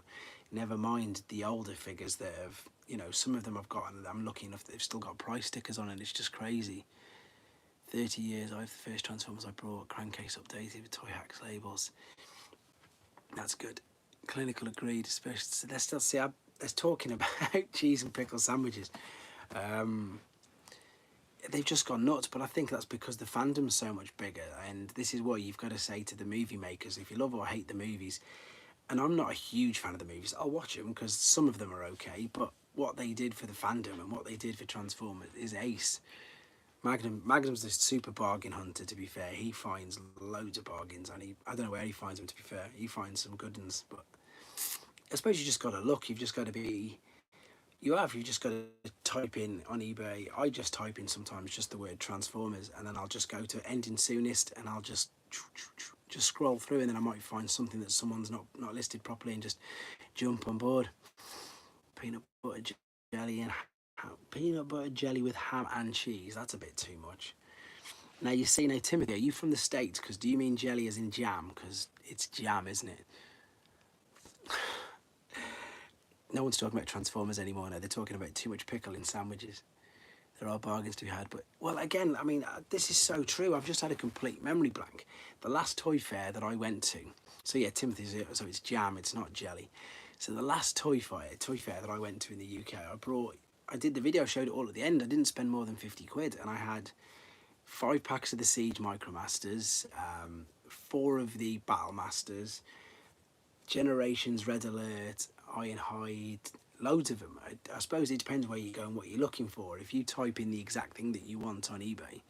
Never mind the older figures that have, you know, some of them I've got, and I'm lucky enough that they've still got price stickers on, and it's just crazy. 30 years, I have the first Transformers I brought, crankcase updated with Toy Hacks labels. That's good. Clinical agreed, especially. So let's still see. Let's talking about cheese and pickle sandwiches. They've just gone nuts, but I think that's because the fandom's so much bigger, and this is what you've got to say to the movie makers. If you love or hate the movies, and I'm not a huge fan of the movies, I'll watch them because some of them are okay, but what they did for the fandom and what they did for Transformers is ace. Magnum's the super bargain hunter, to be fair. He finds loads of bargains, and I don't know where he finds them, to be fair. He finds some good ones, but I suppose you just got to look. You've just got to be... You've just got to type in on eBay. I just type in sometimes just the word Transformers, and then I'll just go to ending soonest, and I'll just scroll through, and then I might find something that someone's not listed properly and just jump on board. Peanut butter jelly and peanut butter jelly with ham and cheese. That's a bit too much. Now you see, now Timothy, are you from the States? Because do you mean jelly as in jam? Because it's jam, isn't it? No one's talking about Transformers anymore now. They're talking about too much pickle in sandwiches. There are bargains to be had, but, well, again, I mean, this is so true. I've just had a complete memory blank. The last toy fair that I went to, so yeah, Timothy's, so it's jam, it's not jelly. So the last toy fair that I went to in the UK, I did the video, showed it all at the end. I didn't spend more than 50 quid, and I had 5 packs of the Siege Micromasters, 4 of the Battle Masters, Generations, Red Alert, Ironhide, loads of them. I suppose it depends where you go and what you're looking for. If you type in the exact thing that you want on eBay.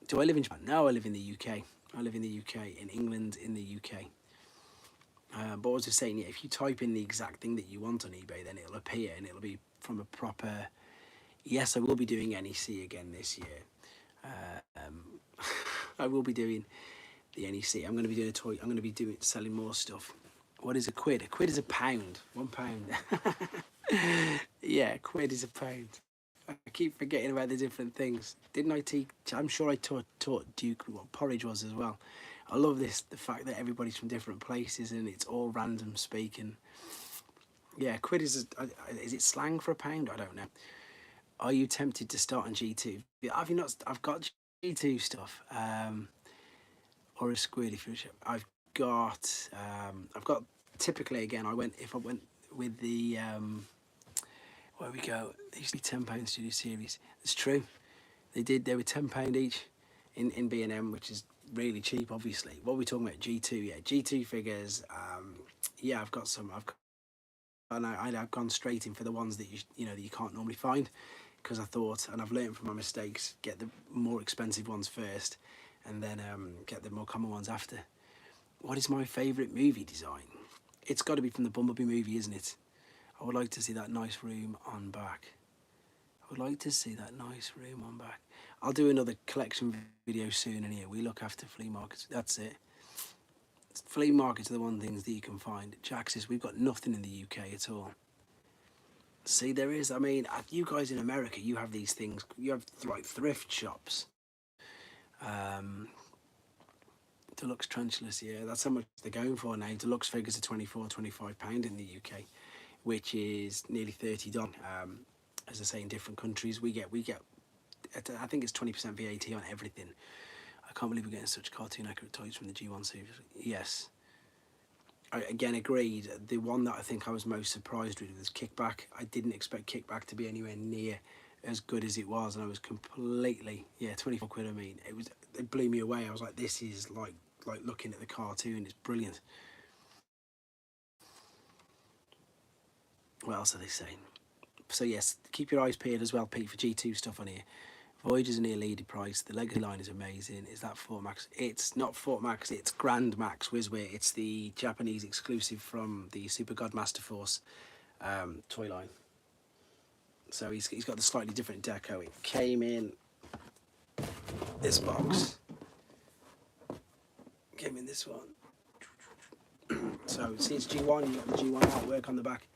Do I live in Japan? No, I live in the UK. I live in the UK, in England, in the UK. But I was just saying, yeah, if you type in the exact thing that you want on eBay, then it'll appear, and it'll be from a proper... Yes, I will be doing NEC again this year. I will be doing the NEC. I'm going to be doing a toy. I'm going to be selling more stuff. What is a quid? A quid is a pound. £1. Yeah, a quid is a pound. I keep forgetting about the different things. Didn't I teach? I'm sure I taught Duke what porridge was as well. I love this, the fact that everybody's from different places and it's all random speaking. Yeah, quid is it slang for a pound? I don't know. Are you tempted to start on G2? Have you not? I've got G2 stuff. Or a squid if you're... I've got typically, again, if I went with the where we go, they used to be £10 to do series. It's true, they were £10 each in B&M, which is really cheap, obviously. What are we talking about? G2, yeah, G2 figures. Yeah, I've got some. I've gone straight in for the ones that that you can't normally find, because I thought, and I've learned from my mistakes, get the more expensive ones first, and then get the more common ones after. What is my favourite movie design? It's got to be from the Bumblebee movie, isn't it? I would like to see that nice room on back. I would like to see that nice room on back. I'll do another collection video soon, and here we look after flea markets. That's it. Flea markets are the one things that you can find. Jax's, we've got nothing in the UK at all. See, there is. I mean, you guys in America, you have these things. You have like thrift shops. Deluxe trenchless, yeah, that's how much they're going for now. Deluxe figures are £24, £25 in the UK, which is nearly $30. As I say, in different countries, we get. I think it's 20% VAT on everything. I can't believe we're getting such cartoon accurate toys from the G1 series. Yes. I again agreed. The one that I think I was most surprised with was Kickback. I didn't expect Kickback to be anywhere near as good as it was, and I was completely, yeah, 24 quid. I mean, it blew me away. I was like, this is like looking at the cartoon. It's brilliant. What else are they saying? So yes, keep your eyes peeled as well, Pete, for G2 stuff on here. Voyager's a near leading price. The Legacy line is amazing. Is that Fort Max? It's not Fort Max, it's Grand Max Wizway. It's the Japanese exclusive from the Super God Master Force toy line. So he's got the slightly different deco. It came in this box. Came in this one. So see, it's G1. You got the G1 artwork on the back.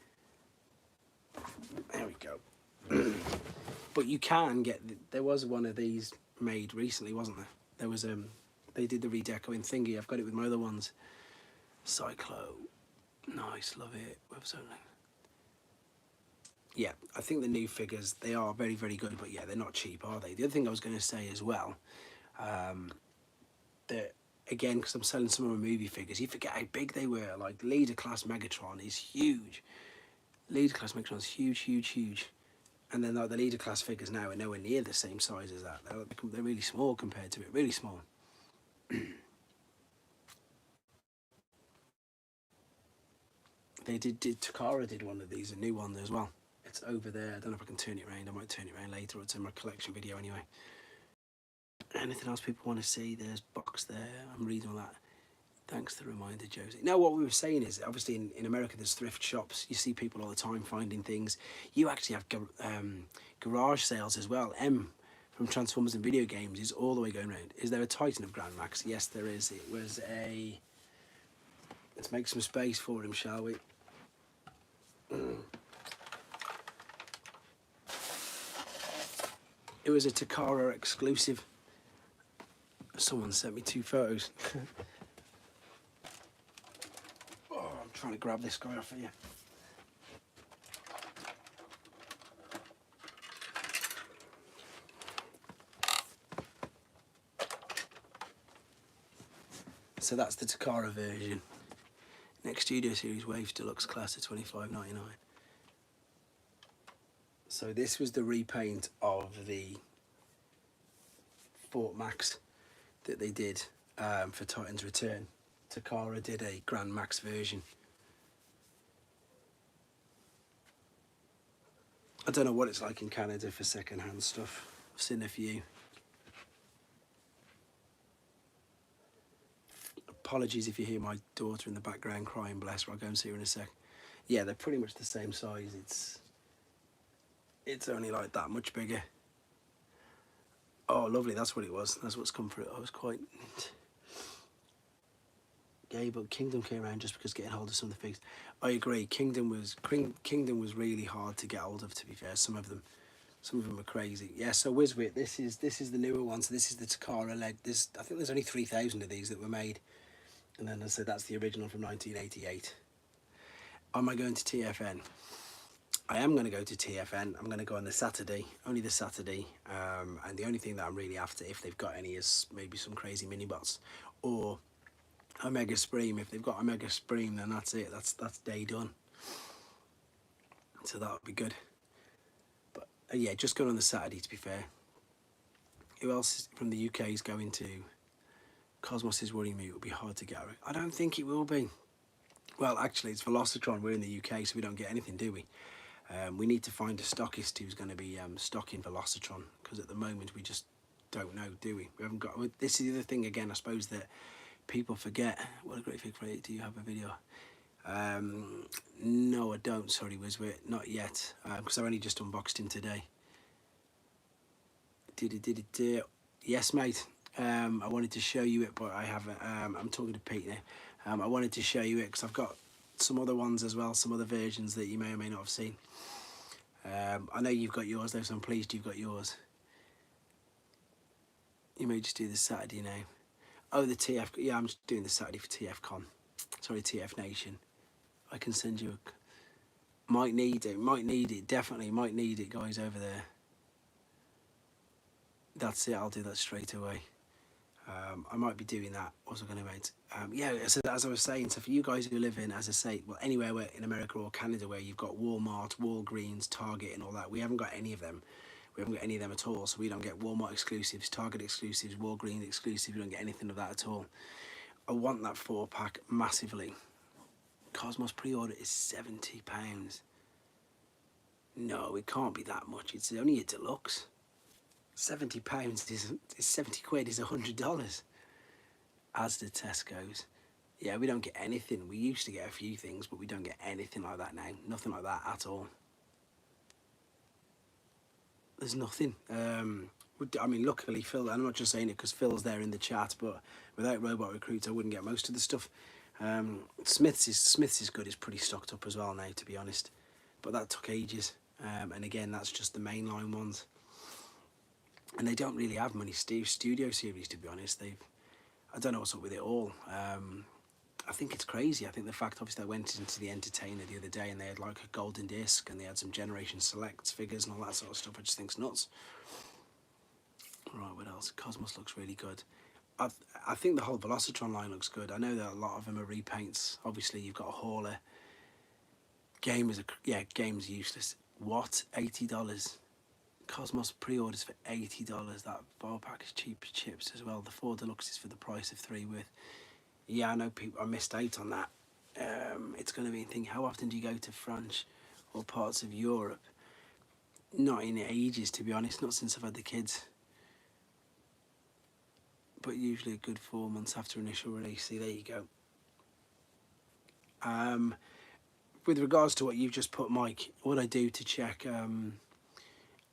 There we go. But you can get. There was one of these made recently, wasn't there? There was they did the redecoing thingy. I've got it with my other ones. Cyclo, nice, love it. Yeah, I think the new figures, they are very, very good, but yeah, they're not cheap, are they? The other thing I was going to say as well, that again, because I'm selling some of my movie figures, you forget how big they were. Like Leader Class Megatron is huge. Leader Class Megatron is huge, huge, huge. And then like the Leader Class figures now are nowhere near the same size as that. They're really small compared to it, really small. They did Takara did one of these, a new one as well. It's over there. I don't know if I can turn it around. I might turn it around later. It's in my collection video anyway. Anything else people want to see? There's box there. I'm reading all that. Thanks for the reminder, Josie. Now, what we were saying is, obviously in America, there's thrift shops. You see people all the time finding things. You actually have garage sales as well. M from Transformers and Video Games is all the way going around. Is there a Titan of Grand Max? Yes, there is. It was a... Let's make some space for him, shall we? It was a Takara exclusive. Someone sent me 2 photos. Oh, I'm trying to grab this guy off of you. So that's the Takara version. Next Studio Series Waves Deluxe Class at $25.99. So this was the repaint of the Fort Max that they did for Titan's Return. Takara did a Grand Max version. I don't know what it's like in Canada for second-hand stuff. I've seen a few. Apologies if you hear my daughter in the background crying, bless her. I'll go and see her in a sec. Yeah, they're pretty much the same size. It's only like that much bigger. Oh, lovely, that's what it was. That's what's come for it. I was quite... Yeah, but Kingdom came around just because getting hold of some of the figs. I agree, Kingdom was really hard to get hold of, to be fair. Some of them were crazy. Yeah, so Wizwit, this is the newer one. So this is the Takara leg. I think there's only 3,000 of these that were made. And then I said that's the original from 1988. Am I going to TFN? I am going to go to TFN. I'm going to go on the Saturday, only the Saturday. And the only thing that I'm really after, if they've got any, is maybe some crazy mini bots or a Mega Supreme. If they've got a Mega Supreme, then that's it. That's day done. So that would be good. But yeah, just going on the Saturday, to be fair. Who else from the UK is going to? Cosmos is worrying me. It will be hard to get. I don't think it will be. Well, actually, it's Velocitron. We're in the UK, so we don't get anything, do we? We need to find a stockist who's going to be stocking Velocitron, because at the moment we just don't know, do we? We haven't got. This is the other thing again, I suppose, that people forget. What a great fig for it. Do you have a video? No, I don't. Sorry, Wizwit, not yet, because I only just unboxed him today. Yes, mate. I wanted to show you it, but I haven't. I'm talking to Pete now. I wanted to show you it because I've got some other ones as well, some other versions that you may or may not have seen. I know you've got yours though, so I'm pleased you've got yours. You may just do this Saturday now. Oh, the TF. Yeah, I'm just doing this Saturday for TF Con. Sorry, TF Nation. I can send you a... Might need it. Might need it. Definitely might need it, guys, over there. That's it. I'll do that straight away. I might be doing that. What's I going to make? Yeah, so as I was saying, so for you guys who live in, as I say, well, anywhere where in America or Canada where you've got Walmart, Walgreens, Target and all that, we haven't got any of them. We haven't got any of them at all, so we don't get Walmart exclusives, Target exclusives, Walgreens exclusives. We don't get anything of that at all. I want that 4-pack massively. Cosmos pre-order is £70. No, it can't be that much. It's only a deluxe. £70 is 70 quid is $100. As the Tesco's. Yeah, we don't get anything. We used to get a few things, but we don't get anything like that now. Nothing like that at all. There's nothing. I mean, luckily Phil, I'm not just saying it because Phil's there in the chat, but without Robot Recruits I wouldn't get most of the stuff. Smith's is good. It's pretty stocked up as well now, to be honest, but that took ages. And again, that's just the mainline ones, and they don't really have many studio series, to be honest. I don't know what's up with it all. I think it's crazy. I think the fact, obviously, I went into the Entertainer the other day and they had like a golden disc and they had some Generation Selects figures and all that sort of stuff. I just think it's nuts. Right, what else? Cosmos looks really good. I think the whole Velocitron line looks good. I know that a lot of them are repaints. Obviously, you've got a hauler. Game's useless. What? $80? Cosmos pre-orders for $80. That 4-pack is cheap as chips as well. The 4 Deluxe is for the price of 3 with. Yeah, I know people. I missed out on that. It's going to be a thing. How often do you go to France or parts of Europe? Not in ages, to be honest. Not since I've had the kids. But usually a good 4 months after initial release. See, there you go. With regards to what you've just put, Mike, what I do to check,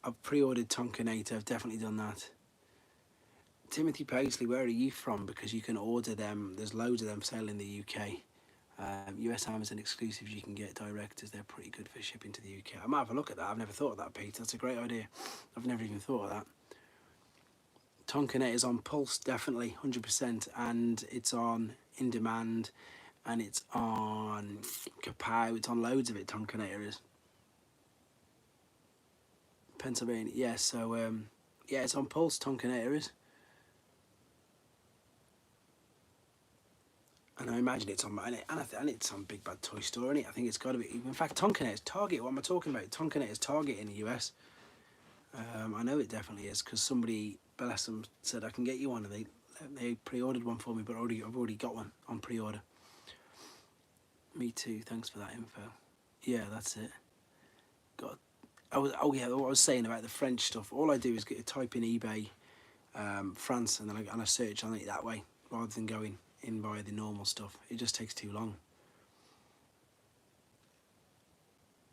I've pre-ordered Tonkinate. I've definitely done that. Timothy Paisley, where are you from? Because you can order them. There's loads of them for sale in the UK. US Amazon exclusives you can get direct, as they're pretty good for shipping to the UK. I might have a look at that. I've never thought of that, Pete. That's a great idea. I've never even thought of that. Tonkinate is on Pulse, definitely, 100%. And it's on In Demand. And it's on Kapow. It's on loads of it, Tonkinate is. Pennsylvania. Yeah, so, yeah, it's on Pulse, Tonkinate is. And I imagine it's on, and it's on Big Bad Toy Store, isn't it? I think it's got to be. In fact, Tonkinate is Target. What am I talking about? Tonkinate is Target in the US. I know it definitely is because somebody, bless them, said I can get you one, and they pre-ordered one for me, but I've already got one on pre-order. Me too. Thanks for that info. Yeah, that's it. Oh yeah, what I was saying about the French stuff. All I do is type in eBay, France, and then I search on it that way rather than going in via the normal stuff. It just takes too long.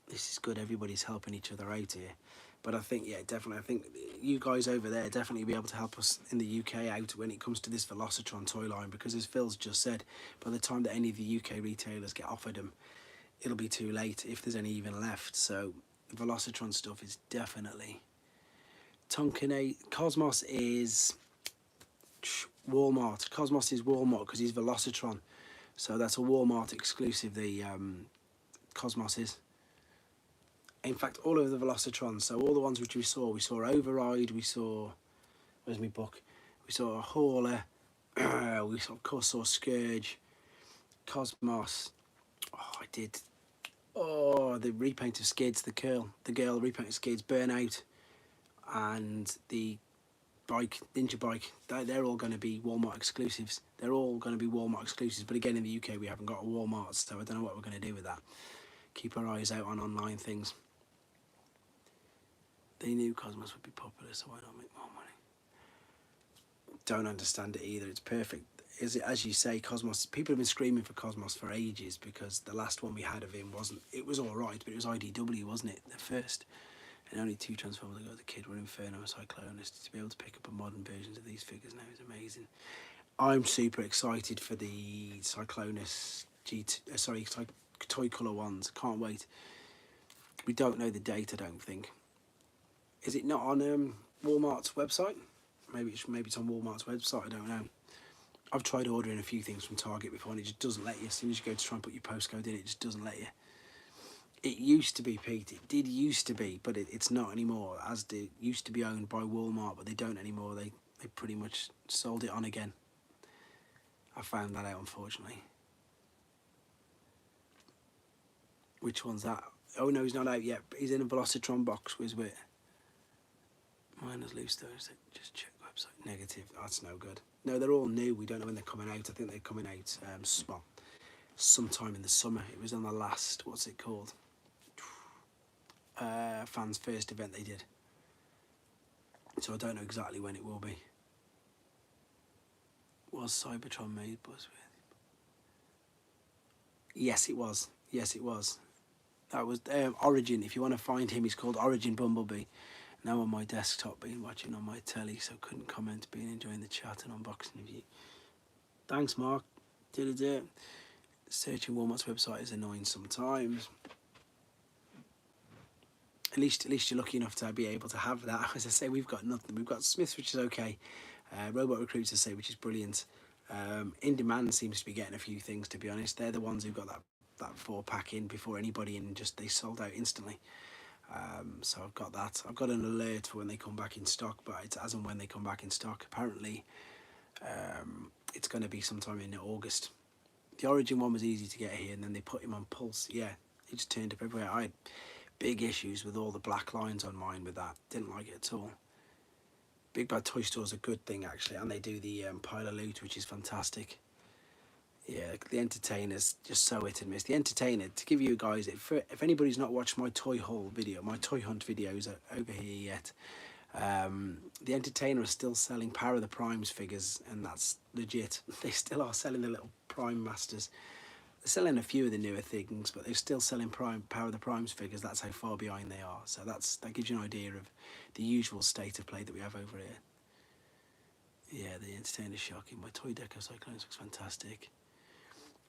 This is good. Everybody's helping each other out here. But I think, yeah, definitely, I think you guys over there definitely be able to help us in the UK out when it comes to this Velocitron toy line, because as Phil's just said, by the time that any of the UK retailers get offered them, it'll be too late if there's any even left. So Velocitron stuff is definitely. Tonkinate. Cosmos is Walmart. Cosmos is Walmart because he's Velocitron. So that's a Walmart exclusive, the Cosmos is. In fact, all of the Velocitrons, so all the ones which we saw Override, we saw, where's my book? We saw a Hauler, we of course saw Scourge, Cosmos, the repaint of Skids, the girl repaint of Skids, Burnout, and the bike, Ninja Bike, they're all going to be Walmart exclusives. They're all going to be Walmart exclusives, but again in the UK we haven't got a Walmart, so I don't know what we're going to do with that. Keep our eyes out on online things. They knew Cosmos would be popular, so why not make more money? don't understand it either. It's perfect. Is it, as you say, Cosmos? People have been screaming for Cosmos for ages because the last one we had of him wasn't. It was all right, but it was IDW, wasn't it? The first, and only 2 Transformers ago. The Kid were Inferno and Cyclonus. To be able to pick up a modern versions of these figures now is amazing. I'm super excited for the Cyclonus toy colour ones. Can't wait. We don't know the date, I don't think. Is it not on Walmart's website? Maybe it's on Walmart's website, I don't know. I've tried ordering a few things from Target before and it just doesn't let you. As soon as you go to try and put your postcode in, it just doesn't let you. It used to be, Pete, it did used to be, but it's not anymore. It used to be owned by Walmart, but they don't anymore. They pretty much sold it on again. I found that out, unfortunately. Which one's that? Oh no, he's not out yet. He's in a Velocitron box with it. Mine is loose though. Just check website. Negative. That's no good. No, they're all new. We don't know when they're coming out. I think they're coming out sometime in the summer. It was on the last, what's it called? Fans First event they did. So I don't know exactly when it will be. Was Cybertron made Buzzworthy? Yes, it was. Yes, it was. That was Origin. If you want to find him, he's called Origin Bumblebee. Now on my desktop, been watching on my telly, so couldn't comment, been enjoying the chat and unboxing of you. Thanks, Mark. Searching Walmart's website is annoying sometimes. At least you're lucky enough to be able to have that. As I say, we've got nothing. We've got Smiths, which is okay. Robot Recruits, I say, which is brilliant. In Demand seems to be getting a few things, to be honest. They're the ones who got that 4-pack in before anybody, and just they sold out instantly. So I've got that. I've got an alert for when they come back in stock, but it's as and when they come back in stock. Apparently, it's going to be sometime in August. The Origin one was easy to get here, and then they put him on Pulse. Yeah, he just turned up everywhere. I had big issues with all the black lines on mine with that. Didn't like it at all. Big Bad Toy Store is a good thing, actually, and they do the pile of loot, which is fantastic. Yeah, the Entertainer's just so hit and miss. The Entertainer, to give you guys, if anybody's not watched my toy haul video, my toy hunt videos are over here yet, the Entertainer is still selling Power of the Primes figures, and that's legit. They still are selling the little Prime Masters. They're selling a few of the newer things, but they're still selling Power of the Primes figures. That's how far behind they are. So that gives you an idea of the usual state of play that we have over here. Yeah, the Entertainer's shocking. My Toy Deco Cyclones looks fantastic.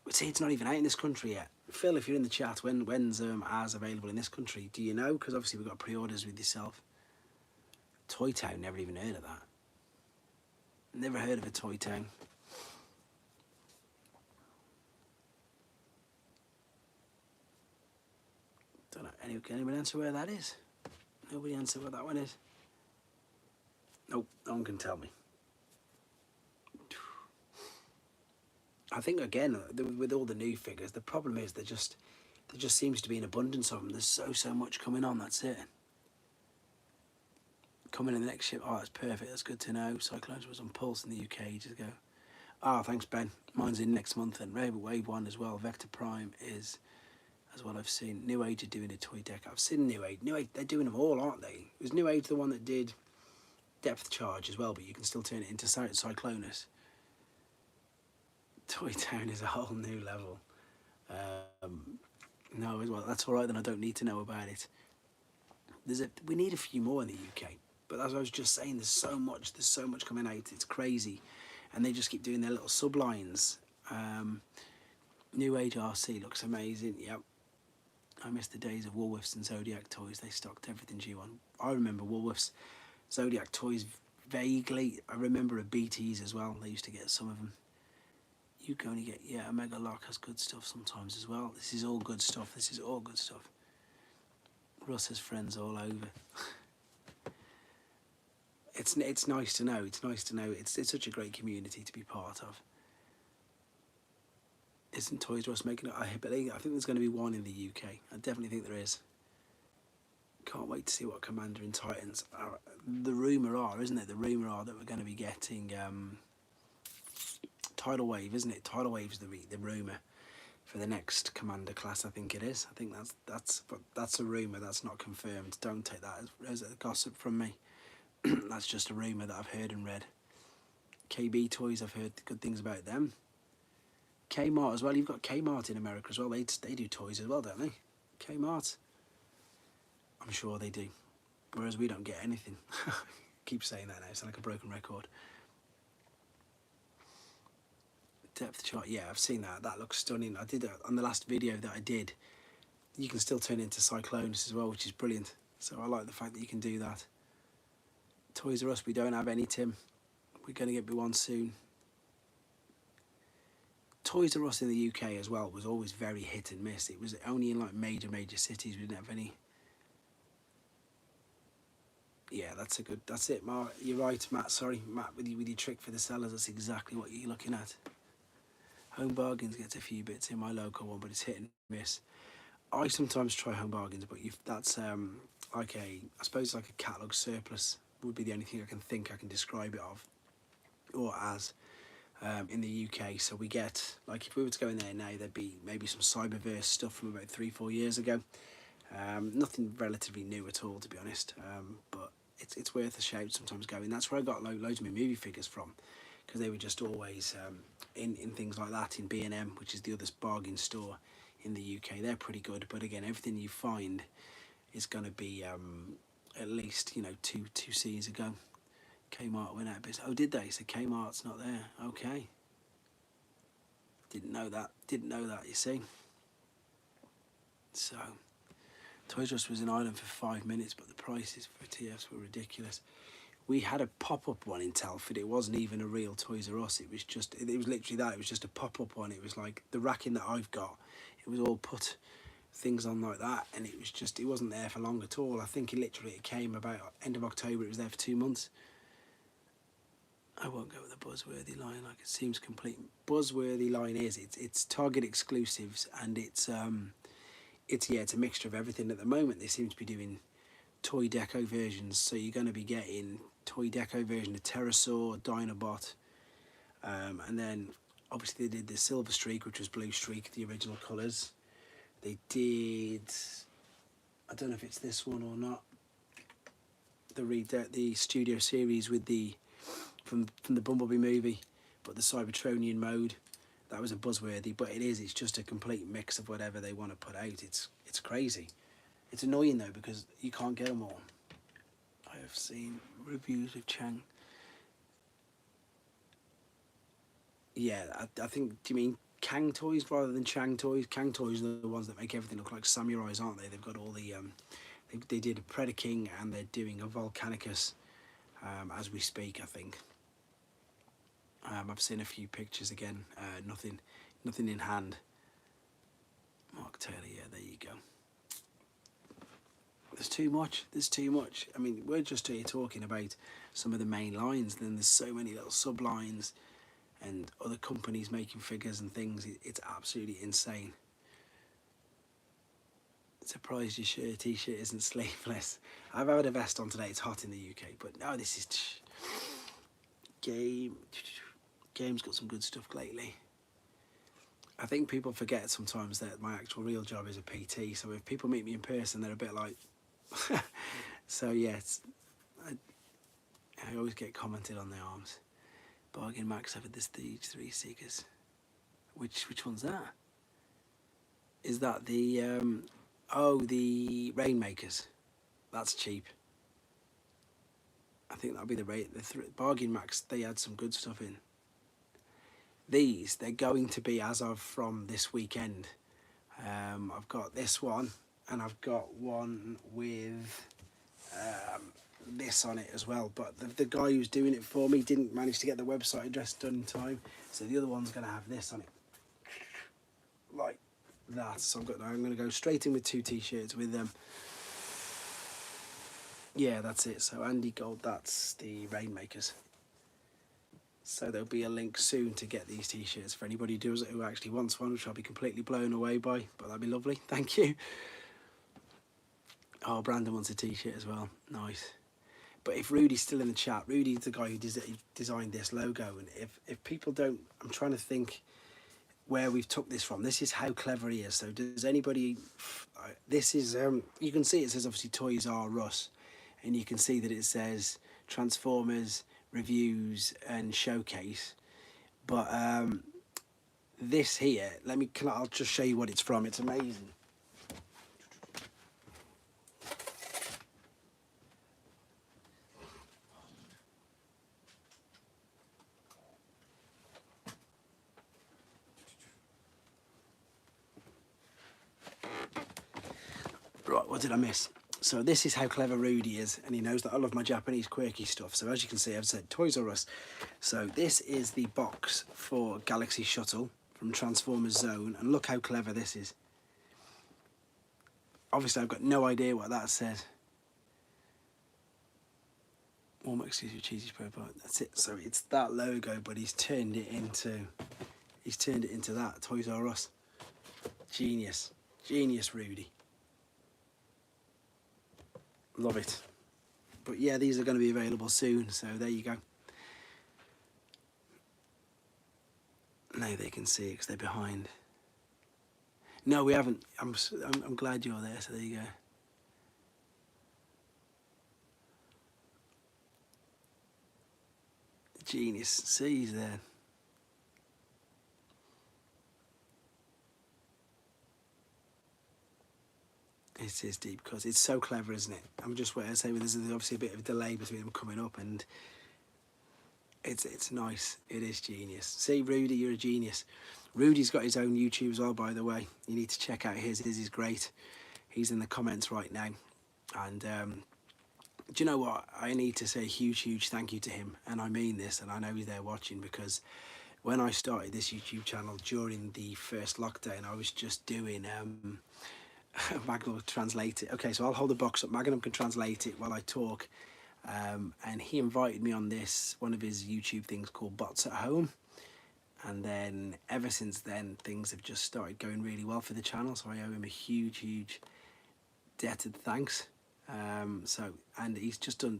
But see, it's not even out in this country yet. Phil, if you're in the chat, when's ours available in this country? Do you know? Because obviously we've got pre-orders with yourself. Toy Town, never even heard of that. Never heard of a Toy Town. Don't know. Can anyone answer where that is? Nobody answer where that one is. Nope, no one can tell me. I think again with all the new figures, the problem is there just seems to be an abundance of them. There's so much coming on. That's it. Coming in the next ship. Oh, that's perfect. That's good to know. Cyclones was on Pulse in the UK ages ago. Ah, thanks, Ben. Mine's in next month, and Wave 1 as well. Vector Prime is as well. I've seen New Age are doing a toy deck. I've seen New Age. They're doing them all, aren't they? Was New Age the one that did Depth Charge as well, but you can still turn it into Cyclonus. Toy Town is a whole new level. No, well, that's all right then. I don't need to know about it. We need a few more in the UK, but as I was just saying, there's so much coming out. It's crazy, and they just keep doing their little sublines. New Age RC looks amazing. Yep. I miss the days of Woolworths and Zodiac toys. They stocked everything G1. I remember Woolworths, Zodiac toys vaguely. I remember a BTs as well. They used to get some of them. You can only get, yeah, Omega Lock has good stuff sometimes as well. This is all good stuff. This is all good stuff. Russ has friends all over. It's nice to know. It's nice to know. It's such a great community to be part of. Isn't Toys R Us making it? I think there's going to be one in the UK. I definitely think there is. Can't wait to see what Commander and Titans are. The rumour are, isn't it? The rumour are that we're going to be getting Tidal Wave, isn't it? Tidal Wave's the rumour for the next Commander class. I think it is. I think that's a rumour. That's not confirmed. Don't take that as a gossip from me. That's just a rumour that I've heard and read. KB Toys, I've heard good things about them. Kmart as well. You've got Kmart in America as well. They do toys as well, don't they? Kmart. I'm sure they do. Whereas we don't get anything. Keep saying that now. It's like a broken record. Depth chart. Yeah, I've seen that. That looks stunning. I did on the last video that I did. You can still turn into Cyclonus as well, which is brilliant. So I like the fact that you can do that. Toys R Us, we don't have any, Tim. We're going to get one soon. Toys R Us in the UK as well was always very hit and miss. It was only in like major cities. We didn't have any. Yeah, that's it, Mark. You're right, Matt. Sorry, Matt, with your trick for the sellers, that's exactly what you're looking at. Home Bargains gets a few bits in my local one, but it's hit and miss. I sometimes try Home Bargains, but that's like I suppose like a catalogue surplus would be the only thing I can describe it of, or as, in the UK. So we get, like, if we were to go in there now, there'd be maybe some Cyberverse stuff from about 3-4 years ago. Nothing relatively new at all, to be honest, but it's worth a shout sometimes going. That's where I got loads of my movie figures from, because they were just always in things like that, in B&M, which is the other bargain store in the UK. They're pretty good, but again, everything you find is going to be at least, you know, two C's ago. Kmart went out of business. Oh, did they? So Kmart's not there. Okay. Didn't know that, you see. So Toys R Us was in Ireland for 5 minutes, but the prices for TFs were ridiculous. We had a pop-up one in Telford. It wasn't even a real Toys R Us. It was literally that. It was just a pop-up one. It was like the racking that I've got. It was all put things on like that, and it wasn't there for long at all. I think it came about end of October. It was there for 2 months. I won't go with the Buzzworthy line, like, it seems complete. Buzzworthy line it's Target exclusives, and it's a mixture of everything. At the moment they seem to be doing toy deco versions, so you're going to be getting toy deco version of Pterosaur, Dinobot, and then obviously they did the Silver Streak, which was Blue Streak, the original colours. They did, I don't know if it's this one or not, the Studio Series with the from the Bumblebee movie, but the Cybertronian mode. That was a Buzzworthy, but it's just a complete mix of whatever they want to put out. It's crazy. It's annoying though, because you can't get them all. I have seen reviews of Chang. Yeah, I think, do you mean Kang Toys rather than Chang Toys? Kang Toys are the ones that make everything look like samurais, aren't they? They've got all the they did a Predator King, and they're doing a Volcanicus as we speak, I think. I've seen a few pictures again. Nothing in hand. Mark Taylor, yeah, there you go. There's too much. I mean, we're just here talking about some of the main lines, then there's so many little sublines and other companies making figures and things. It's absolutely insane. Surprised your t-shirt isn't sleeveless. I've had a vest on today. It's hot in the UK, but no, this is Game's got some good stuff lately. I think people forget sometimes that my actual real job is a PT, so if people meet me in person, they're a bit like so yeah, I always get commented on the arms. Bargain Max over the Stage 3 Seekers. Which one's that? Is that the the Rainmakers? That's cheap. I think that'll be the Bargain Max. They had some good stuff in. They're going to be as of from this weekend. I've got this one, and I've got one with this on it as well, but the guy who's doing it for me didn't manage to get the website address done in time, so the other one's going to have this on it, like that. So I'm going to go straight in with 2 t-shirts with them. Yeah, that's it. So Andy Gold, that's the Rainmakers. So there'll be a link soon to get these t-shirts for anybody who actually wants one, which I'll be completely blown away by, but that'd be lovely. Thank you. Oh, Brandon wants a t-shirt as well. Nice. But if Rudy's still in the chat, Rudy's the guy who designed this logo, and if people don't, I'm trying to think where we've took this from. This is how clever he is. So does anybody, this is, you can see it says obviously Toys R Us, and you can see that it says Transformers, reviews and showcase. But this here, I'll just show you what it's from. It's amazing. Right, what did I miss? So this is how clever Rudy is, and he knows that I love my Japanese quirky stuff. So as you can see, I've said Toys R Us. So this is the box for Galaxy Shuttle from Transformers Zone, and look how clever this is. Obviously, I've got no idea what that says. Warm exclusive cheesy profile. That's it. So it's that logo, but he's turned it into that Toys R Us. Genius, genius, Rudy. Love it. But yeah, these are going to be available soon, so there you go. Now they can see it because they're behind. No, we haven't. I'm glad you're there, so there you go. Genius. See, he's there. It is deep because it's so clever, isn't it? I'm just waiting to say, there's obviously a bit of a delay between them coming up, and it's nice. It is genius. See, Rudy, you're a genius. Rudy's got his own YouTube as well, by the way. You need to check out his. His is great. He's in the comments right now. And do you know what? I need to say a huge, huge thank you to him. And I mean this, and I know he's there watching, because when I started this YouTube channel during the first lockdown, I was just doing... Magnum will translate it. Okay, so I'll hold the box up. Magnum can translate it while I talk. And he invited me on this, one of his YouTube things called Bots at Home. And then ever since then, things have just started going really well for the channel. So I owe him a huge, huge debt of thanks. And he's just a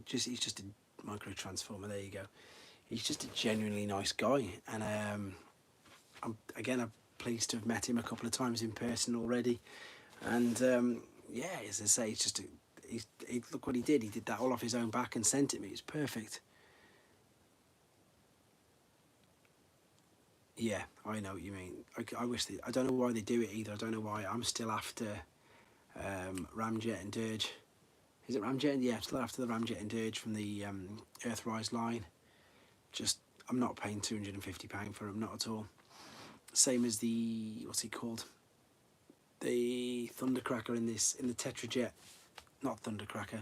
micro transformer. There you go. He's just a genuinely nice guy. And I'm pleased to have met him a couple of times in person already. And yeah, as I say, it's just look what he did. He did that all off his own back and sent it me. It's perfect. Yeah, I know what you mean. I wish I don't know why they do it either. I don't know why. I'm still after Ramjet and Dirge. Is it Ramjet? Yeah, I'm still after the Ramjet and Dirge from the Earthrise line. Just, I'm not paying £250 for them, not at all. Same as the, what's he called? The Thundercracker in the Tetrajet, not Thundercracker,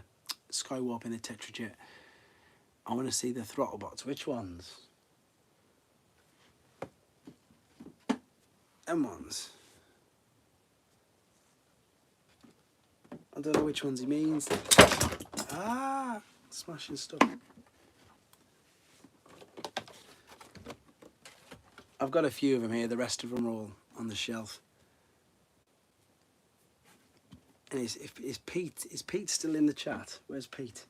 Skywarp in the Tetrajet. I want to see the Throttlebots. Which ones? Them ones. I don't know which ones he means. Ah, smashing stuff. I've got a few of them here. The rest of them are all on the shelf. And is Pete still in the chat? Where's Pete?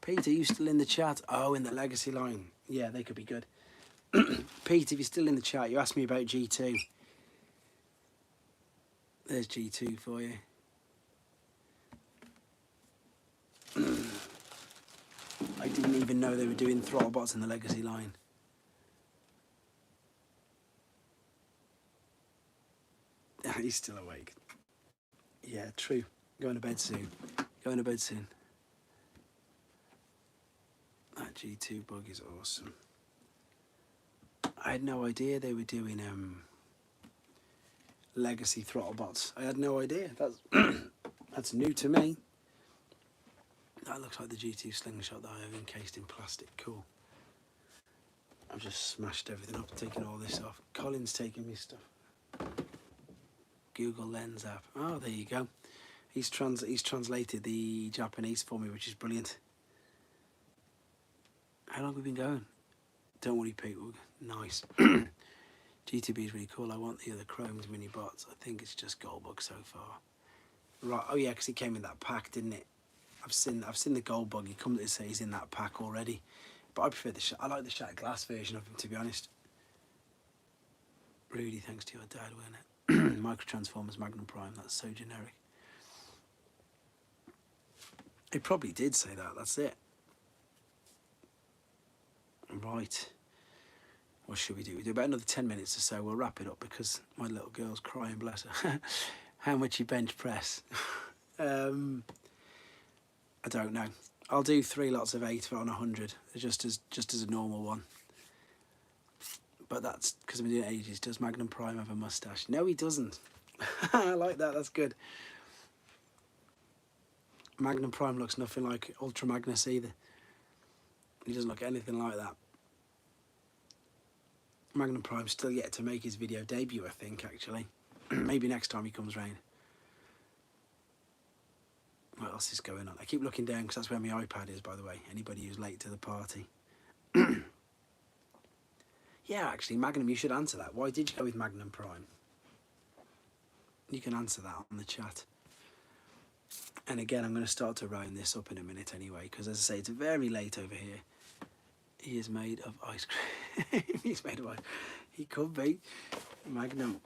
Pete, are you still in the chat? Oh, in the Legacy line. Yeah, they could be good. Pete, if you're still in the chat, you asked me about G2. There's G2 for you. I didn't even know they were doing Throttlebots in the Legacy line. He's still awake. Yeah, true. Going to bed soon. Going to bed soon. That G2 bug is awesome. I had no idea they were doing Legacy Throttlebots. I had no idea. That's that's new to me. That looks like the G2 slingshot that I have encased in plastic. Cool. I've just smashed everything up, taking all this off. Colin's taking me stuff. Google Lens app. Oh, there you go. He's translated the Japanese for me, which is brilliant. How long have we been going? Don't worry, Pete. Nice. GTB is really cool. I want the other Chromes mini bots. I think it's just Goldbug so far. Right. Oh yeah, because he came in that pack, didn't it? I've seen the Goldbug. He comes to say he's in that pack already. But I prefer I like the Shattered Glass version of him, to be honest. Rudy, thanks to your dad, weren't it? Micro Transformers Magnum Prime. That's so generic. It probably did say that. That's it. Right. What should we do? We do about another 10 minutes or so. We'll wrap it up because my little girl's crying, bless her. How much you bench press? I don't know. I'll do 3 lots of 8 on 100, just as a normal one. But that's because I've been doing it ages. Does Magnum Prime have a mustache? No, he doesn't. I like that. That's good. Magnum Prime looks nothing like Ultra Magnus either. He doesn't look anything like that. Magnum Prime's still yet to make his video debut, I think, actually. Maybe next time he comes round. What else is going on? I keep looking down because that's where my iPad is, by the way. Anybody who's late to the party. Yeah, actually, Magnum, you should answer that. Why did you go with Magnum Prime? You can answer that on the chat. And again, I'm going to start to round this up in a minute anyway, because as I say, it's very late over here. He is made of ice cream. He's made of ice. He could be. Magnum.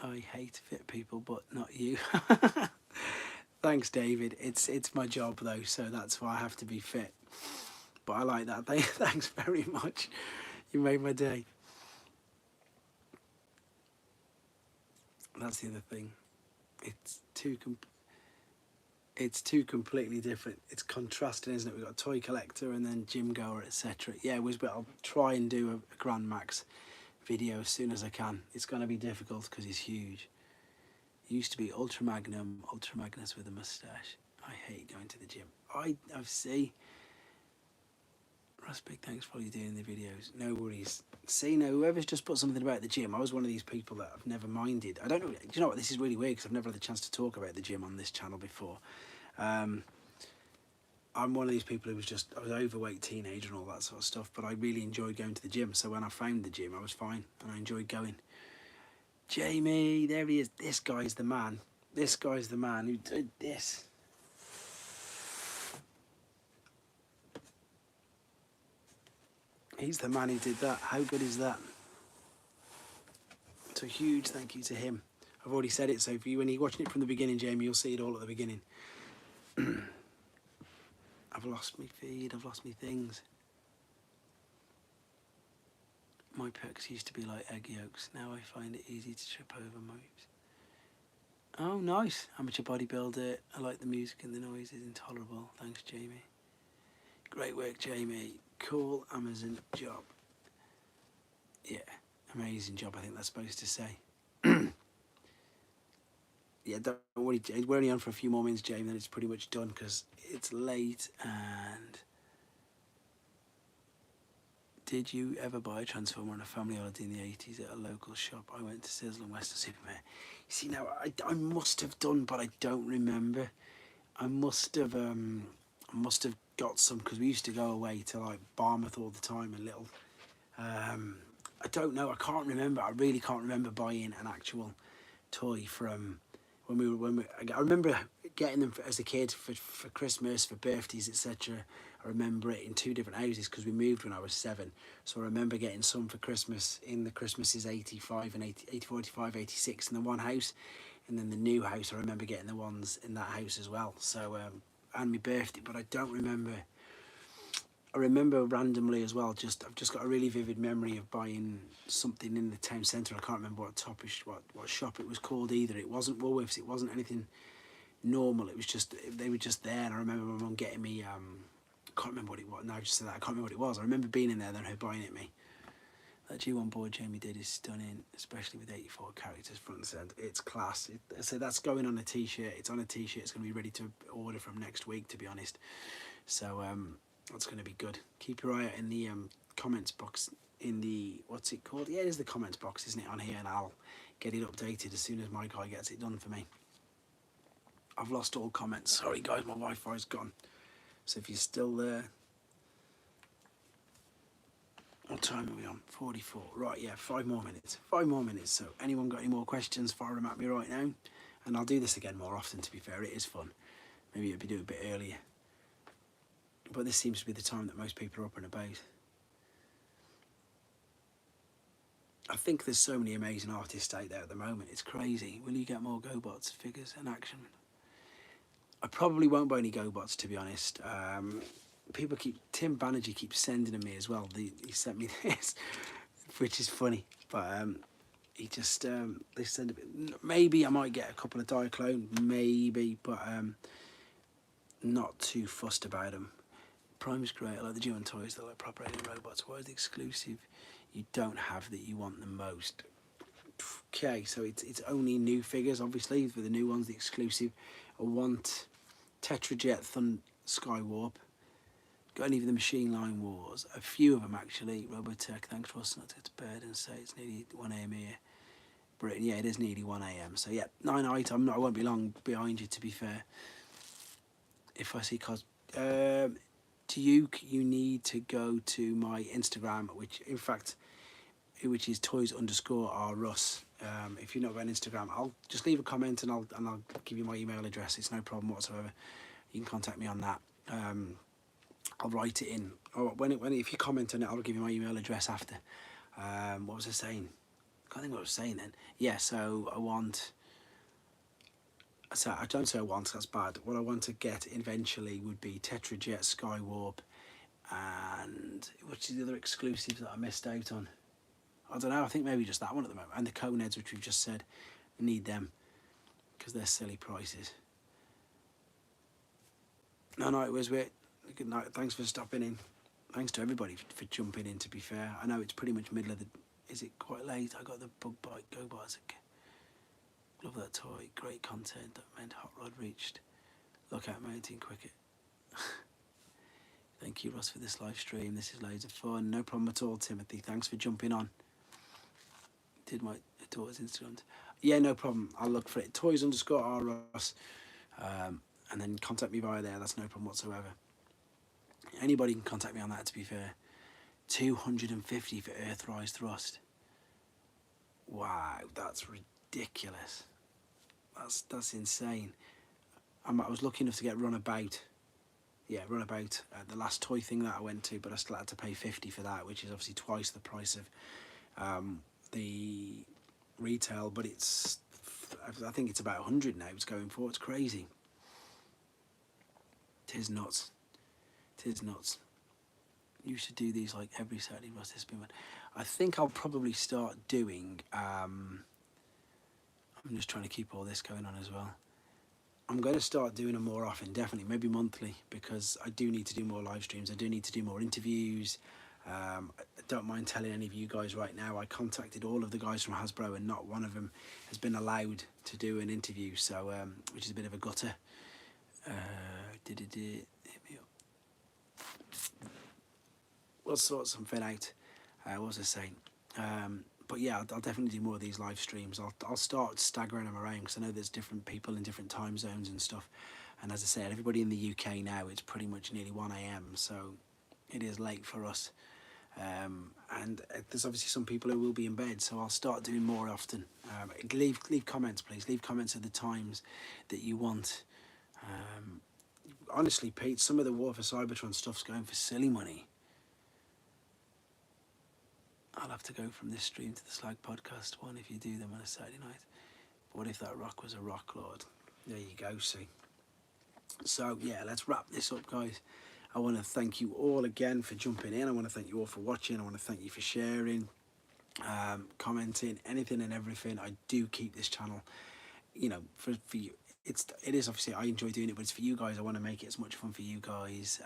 I hate fit people, but not you. Thanks, David. It's my job though, so that's why I have to be fit. But I like that. Thanks very much. You made my day. That's the other thing. It's two completely different. It's contrasting, isn't it? We've got Toy Collector and then Gym Goer, etc. Yeah, I'll try and do a Grand Max video as soon as I can. It's going to be difficult because he's huge. It used to be Ultra Magnus with a moustache. I hate going to the gym. I see. Russ, big thanks for all you're doing in the videos. No worries. See, no, whoever's just put something about the gym, I was one of these people that I've never minded. I don't know, do you know what, this is really weird because I've never had the chance to talk about the gym on this channel before. I'm one of these people who I was overweight teenager and all that sort of stuff, but I really enjoyed going to the gym. So when I found the gym, I was fine and I enjoyed going. Jamie, there he is. This guy's the man. This guy's the man who did this. He's the man who did that. How good is that? So huge thank you to him. I've already said it, so for you, when you're watching it from the beginning, Jamie, you'll see it all at the beginning. I've lost my feed, I've lost my things. My perks used to be like egg yolks. Now I find it easy to trip over moves. Oh, nice. Amateur bodybuilder. I like the music and the noise is intolerable. Thanks, Jamie. Great work, Jamie. Cool Amazon job. Yeah, amazing job, I think that's supposed to say. Yeah, don't worry, we're only on for a few more minutes, Jamie, then it's pretty much done because it's late. And did you ever buy a Transformer on a family holiday in the 80s at a local shop? I went to Sizzle and Western Supermare. You see, now I must have done, but I don't remember. I must have got some because we used to go away to like Barmouth all the time and little. I don't know. I can't remember. I really can't remember buying an actual toy from I remember getting them as a kid for Christmas, for birthdays, etc. I remember it in 2 different houses because we moved when I was 7. So I remember getting some for Christmas in the Christmases 85 and 84, 85, 86 in the one house. And then the new house, I remember getting the ones in that house as well. So, and my birthday, but I don't remember. I remember randomly as well, I've just got a really vivid memory of buying something in the town centre. I can't remember what shop it was called either. It wasn't Woolworths, it wasn't anything normal. It was just, they were just there. And I remember my mum getting me, I can't remember what it was. Now I just said that, I can't remember what it was. I remember being in there, then her buying it me. That G1 board Jamie did is stunning, especially with 84 characters front and centre. It's class. So that's going on a t-shirt. It's on a t-shirt. It's going to be ready to order from next week, to be honest. So that's going to be good. Keep your eye out in the comments box, in the, what's it called? Yeah, it is the comments box, isn't it, on here, and I'll get it updated as soon as my guy gets it done for me. I've lost all comments. Sorry, guys, my Wi-Fi's gone. So if you're still there, what time are we on? 44. Right, yeah, 5 more minutes. 5 more minutes. So anyone got any more questions, fire them at me right now. And I'll do this again more often, to be fair. It is fun. Maybe it'll be do a bit earlier. But this seems to be the time that most people are up and about. I think there's so many amazing artists out there at the moment. It's crazy. Will you get more GoBots figures and action? I probably won't buy any GoBots, to be honest. Tim Banerjee keeps sending to me as well. He sent me this, which is funny, but he just they send a bit. Maybe I might get a couple of Diaclone, maybe, but not too fussed about them. Prime's great. I like the German toys. They're like proper alien robots. Why is the exclusive you don't have that you want the most? Okay, so it's only new figures, obviously, for the new ones, the exclusive. I want Tetrajet Skywarp. Got any of the Machine Line Wars? A few of them, actually. Robotech, thanks for us not to get to bed and say it's nearly 1 a.m. here. Britain, yeah, it is nearly 1 a.m. So, yeah, 9-8. I won't be long behind you, to be fair. If I see to you need to go to my Instagram, which is toys_r_russ. If you're not on Instagram, I'll just leave a comment and I'll give you my email address. It's no problem whatsoever. You can contact me on that. I'll write it in. Or if you comment on it, I'll give you my email address after. What was I saying? I can't think what I was saying then. Yeah, so I don't say I want, that's bad. What I want to get eventually would be Tetrajet, Skywarp, and which is the other exclusives that I missed out on. I don't know, I think maybe just that one at the moment. And the Coneheads, which we've just said, I need them because they're silly prices. No, it was weird. Good night. Thanks for stopping in. Thanks to everybody for jumping in, to be fair. I know it's pretty much middle of the... Is it quite late? I got the Bug Bite Go Bars. Love that toy. Great content. That meant Hot Rod reached. Look out, mountain cricket. Thank you, Ross, for this live stream. This is loads of fun. No problem at all, Timothy. Thanks for jumping on. Did my daughter's Instagram? Yeah, no problem. I'll look for it. Toys_r_Ross. And then contact me via there. That's no problem whatsoever. Anybody can contact me on that, to be fair. 250 for Earthrise Thrust. Wow, that's ridiculous. That's insane. I was lucky enough to get Runabout. Yeah, Runabout. The last toy thing that I went to, but I still had to pay 50 for that, which is obviously twice the price of the retail. But I think it's about 100 now. It's going for. It's crazy. Tis nuts. Tis nuts. You should do these like every Saturday. Russ, this been one. I think I'll probably start doing. I'm just trying to keep all this going on as well. I'm going to start doing them more often, definitely, maybe monthly, because I do need to do more live streams. I do need to do more interviews. I don't mind telling any of you guys right now, I contacted all of the guys from Hasbro and not one of them has been allowed to do an interview, so which is a bit of a gutter. Hit me up. We'll sort something out. What was I saying? But yeah, I'll definitely do more of these live streams. I'll start staggering them around because I know there's different people in different time zones and stuff. And as I said, everybody in the UK now, it's pretty much nearly 1 a.m. So it is late for us. And there's obviously some people who will be in bed, so I'll start doing more often. Leave comments, please. Leave comments at the times that you want. Honestly, Pete, some of the War for Cybertron stuff's going for silly money. I'll have to go from this stream to the Slag podcast one if you do them on a Saturday night. But what if that rock was a rock lord? There you go, see. So, yeah, let's wrap this up, guys. I want to thank you all again for jumping in. I want to thank you all for watching. I want to thank you for sharing, commenting, anything and everything. I do keep this channel, you know, for you. It is obviously, I enjoy doing it, but it's for you guys. I want to make it as much fun for you guys.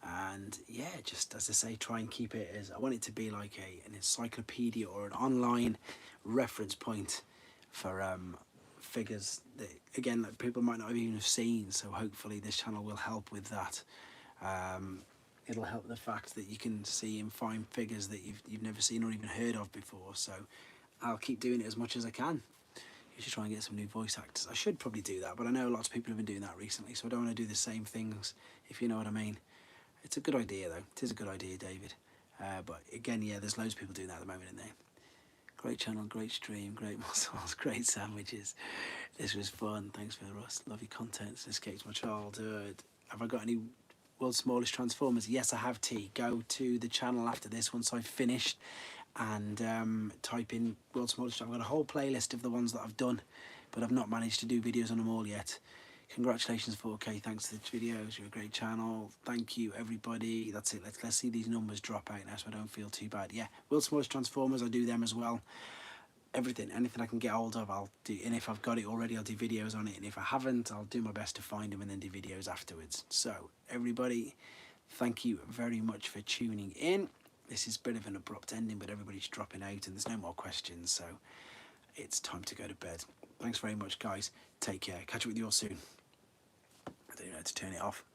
And yeah, just as I say, try and keep it as, I want it to be like an encyclopedia or an online reference point for figures that, again, that people might not have even have seen. So hopefully this channel will help with that. It'll help the fact that you can see and find figures that you've never seen or even heard of before. So I'll keep doing it as much as I can. You should try and get some new voice actors. I should probably do that, but I know lots of people have been doing that recently, so I don't want to do the same things, if you know what I mean. It's a good idea, though. It is a good idea, David. But again, yeah, there's loads of people doing that at the moment, isn't there? Great channel, great stream, great muscles, great sandwiches. This was fun. Thanks for the Russ. Love your content. This escapes my childhood. Have I got any World's Smallest Transformers? Yes, I have, T. Go to the channel after this once I've finished and type in World's Smallest. I've got a whole playlist of the ones that I've done, but I've not managed to do videos on them all yet Congratulations 4K, thanks to the videos, you're a great channel. Thank you everybody. That's it. Let's see these numbers drop out now so I don't feel too bad. Yeah, Will Small's Transformers, I do them as well. Everything, anything I can get hold of, I'll do. And if I've got it already, I'll do videos on it. And if I haven't, I'll do my best to find them and then do videos afterwards. So everybody, thank you very much for tuning in. This is a bit of an abrupt ending, but everybody's dropping out and there's no more questions, so it's time to go to bed. Thanks very much, guys. Take care. Catch up with you all soon. I don't know how to turn it off.